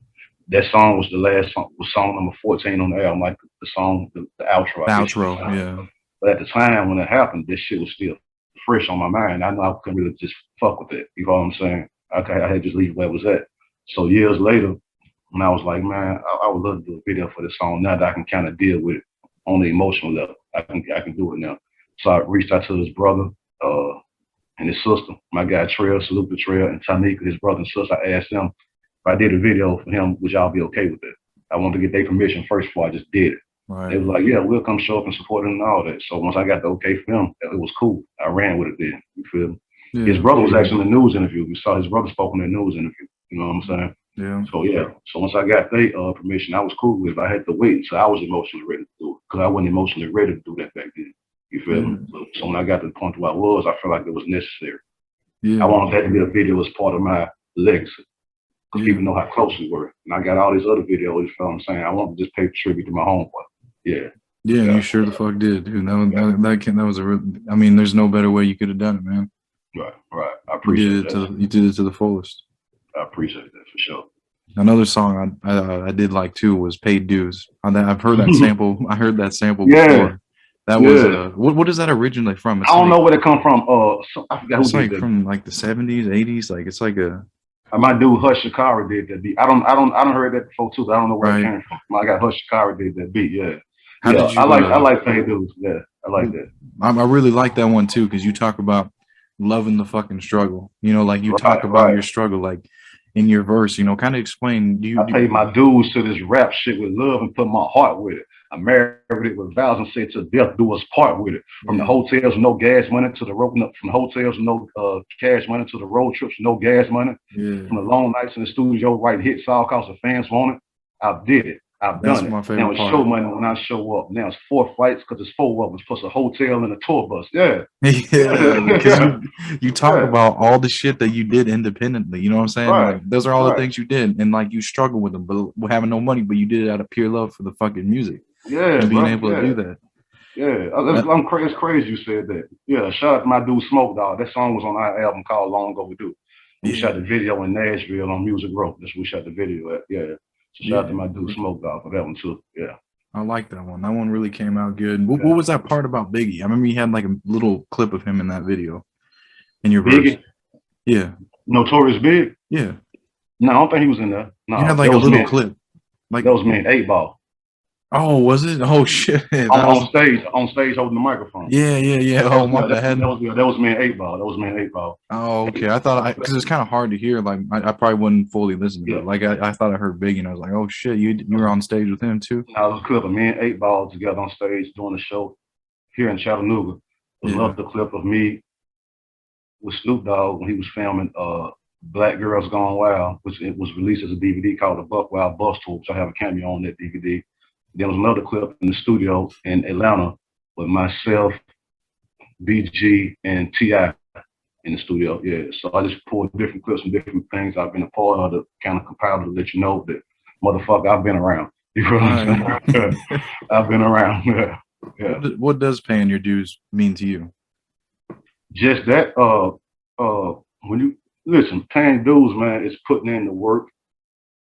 Speaker 2: That song was the last song, was song number 14 on the album, like the song, the outro.
Speaker 1: The outro, yeah.
Speaker 2: But at the time when it happened, this shit was still fresh on my mind. I know I couldn't really just fuck with it. You know what I'm saying? I had to just leave where it was at. So years later, when I was like, man, I would love to do a video for this song now that I can kind of deal with it on the emotional level. I can do it now. So I reached out to his brother and his sister. My guy Trail, salute to Trail, and Tanika, his brother and sister. I asked them if I did a video for him, would y'all be okay with it? I wanted to get their permission first before I just did it. Right. They was like, yeah, we'll come show up and support him and all that. So once I got the okay for him, it was cool. I ran with it then. You feel me? Yeah. His brother was actually in the news interview. We saw his brother spoke in the news interview. You know what I'm saying? Yeah. So once I got their permission, I was cool with it. I had to wait until I was emotionally ready to do it because I wasn't emotionally ready to do that back then. You feel me? So when I got to the point where I was, I felt like it was necessary. Yeah. I wanted that to be a video as part of my legacy. Because people know how close we were. And I got all these other videos, you know what I'm saying? I want to just pay tribute to my homeboy. Yeah.
Speaker 1: Yeah, you sure the fuck did, dude. That was a real, I mean, there's no better way you could have done it, man.
Speaker 2: Right. I appreciate that.
Speaker 1: You did it to the fullest.
Speaker 2: I appreciate that for sure.
Speaker 1: Another song I did like too was Paid Dues. I've heard that sample. I heard that sample before. That was what is that originally from?
Speaker 2: It's I don't know where it come from. I forgot
Speaker 1: it's like from like the 70s, 80s. Like it's like a.
Speaker 2: My dude Hush Shakara did that beat. I don't heard that before too. But I don't know where it came from. My guy Hush Shakara did that beat. Yeah. I like Paid Dues. Yeah, I like that. I
Speaker 1: really like that one too because you talk about loving the fucking struggle. You know, like you talk about your struggle, like in your verse. You know, kind of explain. I
Speaker 2: paid my dues to this rap shit with love and put my heart with it. I married it with vows and said to death do us part with it. From the hotels with no gas money to the road, from the hotels with no cash money to the road trips with no gas money. Yeah. From the long nights in the studio writing hits all cause the fans want it. I did it. I've done it. Now it's show money when I show up. Now it's 4 flights because it's 4 of us plus a hotel and a tour bus. Yeah.
Speaker 1: Yeah. You talk about all the shit that you did independently. You know what I'm saying? Right. Like, those are all the things you did. And like you struggle with them, but having no money, but you did it out of pure love for the fucking music. Yeah. And being able to do that.
Speaker 2: Yeah. It's crazy you said that. Yeah. Shout out to my dude Smoke Dog. That song was on our album called Long Overdue. We shot the video in Nashville on Music Row. That's where we shot the video at. Yeah. So shout out to my dude Smoke Dog for that one too. Yeah.
Speaker 1: I like that one. That one really came out good. What was that part about Biggie? I remember you had like a little clip of him in that video. In your Biggie? Verse. Yeah.
Speaker 2: Notorious Big?
Speaker 1: Yeah.
Speaker 2: No, I don't think he was in there. No.
Speaker 1: You had like a little clip.
Speaker 2: Like that was me and 8 Ball.
Speaker 1: Oh, was it? Oh shit!
Speaker 2: On stage, holding the microphone.
Speaker 1: Yeah. Oh my bad.
Speaker 2: That was me and 8 Ball.
Speaker 1: Oh, okay. I thought because it's kind of hard to hear. Like I probably wouldn't fully listen to it. Like I thought I heard Biggie, and I was like, oh shit, you were on stage with him too.
Speaker 2: I was a clip of me and 8 Ball together on stage doing a show here in Chattanooga. There's another clip of me with Snoop Dogg when he was filming Black Girls Gone Wild, which it was released as a DVD called The Buck Wild Bus Tour, which I have a cameo on that DVD. There was another clip in the studio in Atlanta with myself, BG, and T.I. in the studio. Yeah, so I just pulled different clips and different things I've been a part of to kind of compile to let you know that, motherfucker, I've been around. You know what I'm saying? I've been around. Yeah. Yeah.
Speaker 1: What does paying your dues mean to you?
Speaker 2: Just that, when you listen, paying dues, man, is putting in the work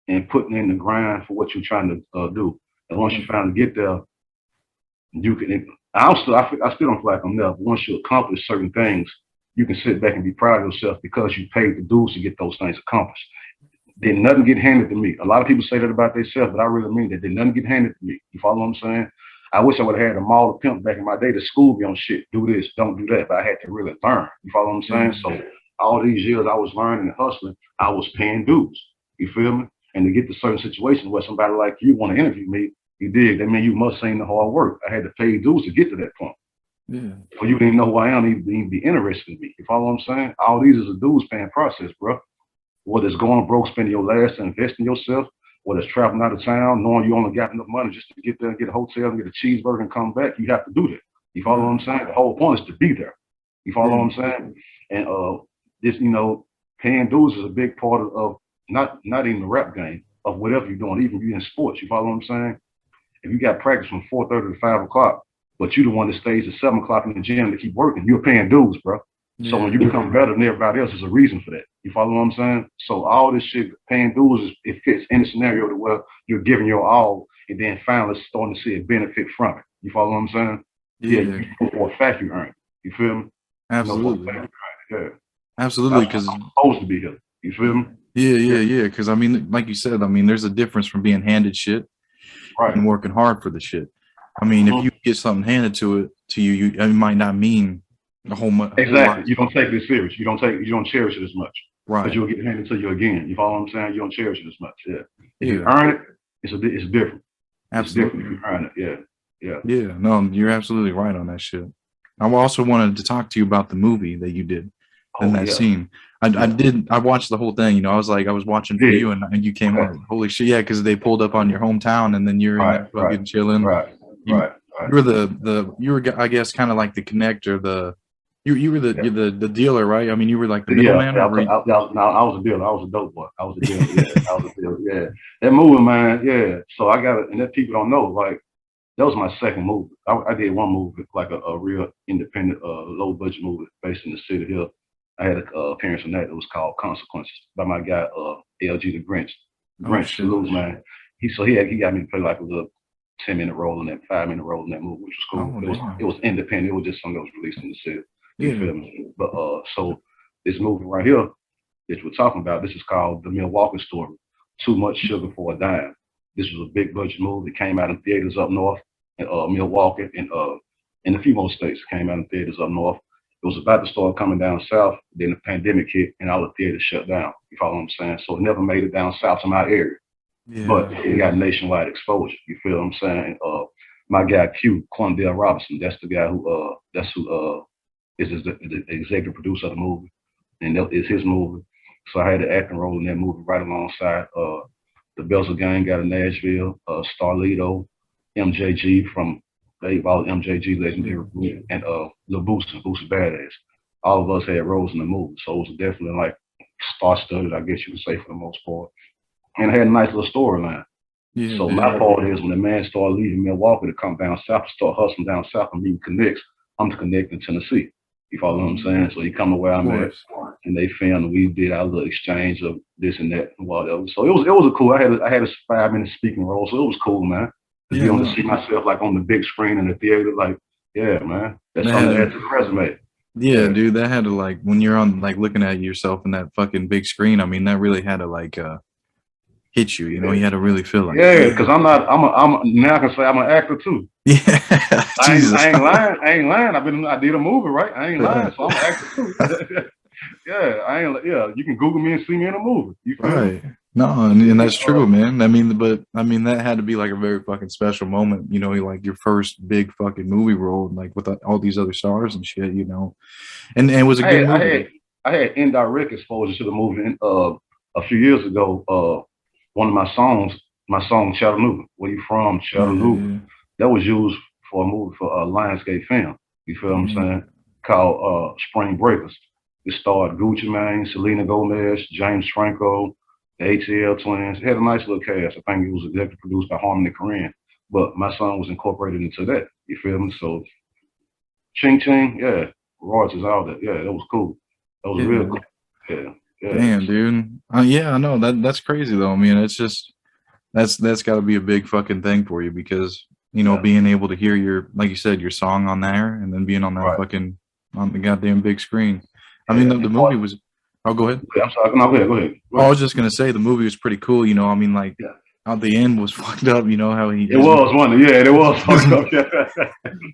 Speaker 2: and putting in the grind for what you're trying to do. And once you finally get there, you can. I still don't feel like I'm there. But once you accomplish certain things, you can sit back and be proud of yourself because you paid the dues to get those things accomplished. Did nothing get handed to me. A lot of people say that about themselves, but I really mean that. Did nothing get handed to me. You follow what I'm saying? I wish I would have had a Maal The Pimp back in my day to school me on shit. Do this, don't do that. But I had to really learn. You follow what I'm saying? So all these years I was learning and hustling, I was paying dues. You feel me? And to get to certain situations where somebody like you want to interview me, you dig. That mean you must seen the hard work. I had to pay dues to get to that point.
Speaker 1: Yeah.
Speaker 2: Or you didn't know who I am, you didn't even be interested in me. You follow what I'm saying? All these is a dues paying process, bro. Whether it's going broke, spending your last to invest in yourself, whether it's traveling out of town, knowing you only got enough money just to get there and get a hotel and get a cheeseburger and come back, you have to do that. You follow what I'm saying? The whole point is to be there. You follow what I'm saying? And this, paying dues is a big part of not even the rap game, of whatever you're doing, even you in sports. You follow what I'm saying? If you got practice from 4:30 to 5 o'clock, but you the one that stays at 7 o'clock in the gym to keep working, you're paying dues, bro. So when you become better than everybody else, there's a reason for that. You follow what I'm saying? So all this shit, paying dues, it fits in a scenario to where you're giving your all, and then finally starting to see a benefit from it. You follow what I'm saying? Yeah, you know for a fact you earn it. You feel me?
Speaker 1: Absolutely.
Speaker 2: Yeah.
Speaker 1: Absolutely, because
Speaker 2: I'm supposed to be here. You feel me?
Speaker 1: Yeah. Because I mean, like you said, I mean, there's a difference from being handed shit and working hard for the shit. I mean, if you get something handed to you, it might not mean the whole much.
Speaker 2: Exactly. You don't take it serious. You don't cherish it as much.
Speaker 1: Right.
Speaker 2: Because you'll get handed to you again. You follow what I'm saying? You don't cherish it as much. Yeah. If you earn it, it's different.
Speaker 1: Absolutely.
Speaker 2: It's different if you earn it. Yeah.
Speaker 1: Yeah. No, you're absolutely right on that shit. I also wanted to talk to you about the movie that you did in that scene. I watched the whole thing. I was watching for you, and you came on. Holy shit! Yeah, because they pulled up on your hometown, and then you're in there fucking chilling. You were, I guess, kind of like the connector. You were the dealer, right? I mean, you were like the middleman.
Speaker 2: I was a dealer. I was a dope boy. I was a dealer. Yeah, I was a dealer. Yeah, that movie, man. Yeah. So I got it, and that people don't know. Like, that was my second movie. I did one movie, like a real independent, low budget movie based in the city here. I had an appearance in that. It was called Consequences by my guy, LG the Grinch. Salute, man. He got me to play like a little 10-minute role in that, 5-minute role in that movie, which was cool. It was independent. It was just something that was released in the city. You feel me? But so this movie right here that we're talking about, this is called The Milwaukee Story. Too Much Sugar for a Dime. This was a big budget movie. It came out in theaters up north in Milwaukee and in a few more states. It came out in theaters up north. It was about to start coming down south. Then the pandemic hit and all the theaters shut down. You follow what I'm saying? So it never made it down south to my area. But it got nationwide exposure. You feel what I'm saying? My guy Q, Quandale Robinson, that's the guy who is the executive producer of the movie, and that is his movie. So I had an acting role in that movie right alongside the Belzer Gang out of Nashville, Starlito, MJG from MJG legendary group, and Lil Boosie Badazz. All of us had roles in the movie, so it was definitely like star-studded, I guess you could say, for the most part. And I had a nice little storyline. So my part is when the man started leaving Milwaukee to come down south, to start hustling down south and meeting connects, I'm to connect in Tennessee. You follow what I'm saying? So he come to where I'm at, and they filmed, and we did our little exchange of this and that and whatever. So it was a cool. I had a 5-minute speaking role, so it was cool, man. To be able to see myself like on the big screen in the theater, like, yeah, man, that's something to add to the resume.
Speaker 1: Yeah, dude, that had to, like, when you're on, like, looking at yourself in that fucking big screen, I mean, that really had to, like, hit you, you had to really feel like
Speaker 2: because I'm now I can say I'm an actor too. I ain't lying. I did a movie, right? I ain't lying, so I'm an actor too. You can Google me and see me in a movie. You feel me?
Speaker 1: No, and that's true, man. I mean, that had to be like a very fucking special moment, like your first big fucking movie role, like with all these other stars and shit, and it was a good movie.
Speaker 2: I had indirect exposure to the movie a few years ago. One of my song Chattanooga, where you from, Chattanooga, that was used for a movie for Lionsgate film. You feel what I'm saying? Called Spring Breakers. It starred Gucci Mane, Selena Gomez, James Franco, the ATL twins. It had a nice little cast. I think it was executive produced by Harmony Korine. But my song was incorporated into that. You feel me? So Ching Ching, yeah. Royalties, all that. Yeah, that was cool. That was real cool. Yeah. Yeah.
Speaker 1: Damn, dude. Yeah, I know that's crazy though. I mean, it's just that's got to be a big fucking thing for you because you know being able to hear your, like you said, your song on there and then being on that fucking on the goddamn big screen. I mean, the movie was. Oh, go ahead.
Speaker 2: I'm sorry. No, go ahead.
Speaker 1: Oh, I was just gonna say the movie was pretty cool. You know, I mean, like at the end was fucked up. You know how he.
Speaker 2: It was one. Yeah, it was fucked up.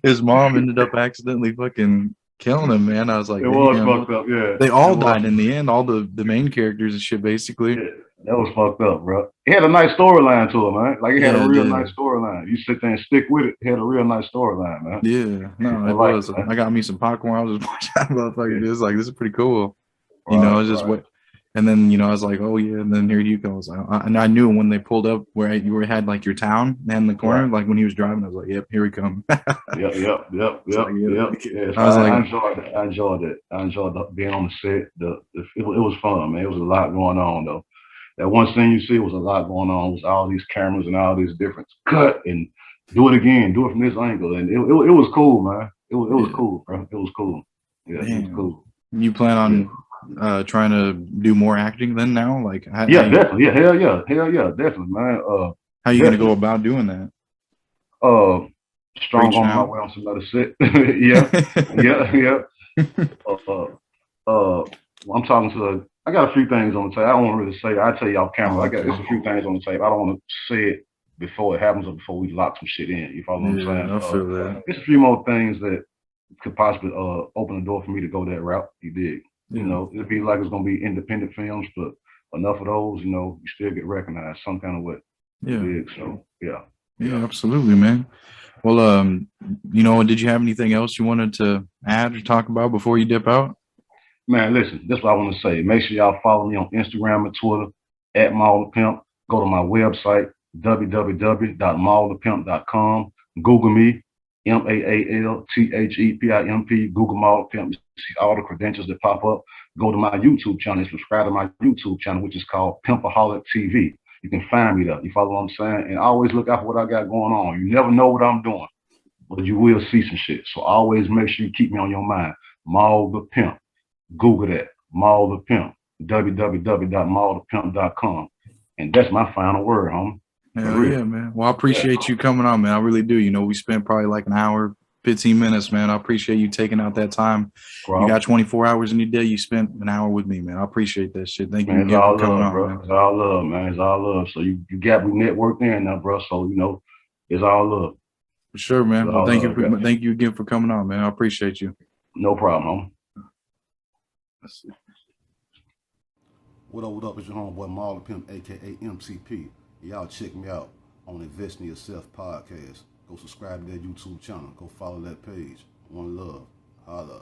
Speaker 1: His mom ended up accidentally fucking killing him, man. I was like,
Speaker 2: it was fucked up. Yeah,
Speaker 1: they all died in the end. All the main characters and shit, basically.
Speaker 2: Yeah, that was fucked up, bro. It had a nice storyline to it, man. Like it had a real nice storyline. You sit there and stick with it. It had a real nice storyline, man.
Speaker 1: Yeah, no, it was. I got me some popcorn. I was just watching that motherfucker. It was like, this is pretty cool. You know, it's just what. And then, you know, I was like, oh, yeah. And then here you go. And I knew when they pulled up where you had like your town and the corner, like when he was driving, I was like, yep, here we come.
Speaker 2: Yep. I was like, I enjoyed it. I enjoyed being on the set. It was fun, man. It was a lot going on, though. That one scene you see was a lot going on. It was all these cameras and all these different cut and do it again, do it from this angle. And it was cool, man. It was cool, bro. It was cool. Yeah, it was cool.
Speaker 1: You plan on trying to do more acting then now? Like
Speaker 2: definitely. Yeah, hell yeah, definitely, man.
Speaker 1: How you gonna go about doing that?
Speaker 2: Strong on my way on some other set. yeah. I'm talking to I got a few things on the tape. I don't want to really say. I'll tell you off camera. I got there's a few things on the tape. I don't want to say it before it happens or before we lock some shit in. You follow what I'm saying?
Speaker 1: I feel that.
Speaker 2: There's a few more things that could possibly open the door for me to go that route. You dig? You know, it'd be like it's gonna be independent films, but enough of those, you know, you still get recognized some kind of way.
Speaker 1: Yeah.
Speaker 2: So
Speaker 1: yeah, absolutely, man. Well, you know, did you have anything else you wanted to add or talk about before you dip out?
Speaker 2: Man, listen, that's what I want to say. Make sure y'all follow me on Instagram and Twitter at Maal The Pimp. Go to my website, www.maalthepimp.com. Google me, MAALTHEPIMP. Google Maal The Pimp. See all the credentials that pop up. Go to my YouTube channel and subscribe to my YouTube channel, which is called Pimpaholic TV. You can find me there. You follow what I'm saying? And always look out for what I got going on. You never know what I'm doing, but you will see some shit. So always make sure you keep me on your mind. Maal The Pimp. Google that. Maal The Pimp. www.maalthepimp.com. And that's my final word, homie.
Speaker 1: Hell yeah, man. Well, I appreciate you coming on, man. I really do. You know, we spent probably like an hour, 15 minutes, man. I appreciate you taking out that time. You got 24 hours in your day. You spent an hour with me, man. I appreciate that shit. Thank you again for coming on, bro.
Speaker 2: It's all love, man. It's all love. So you got me networked in now, bro. So, you know, it's all love.
Speaker 1: For sure, man. Well, thank you again for coming on, man. I appreciate you.
Speaker 2: No problem, homie.
Speaker 3: What up, it's your homeboy Maal The Pimp, aka MCP. Y'all check me out on Invest in Yourself podcast. Go subscribe to that YouTube channel. Go follow that page. One love. Holla.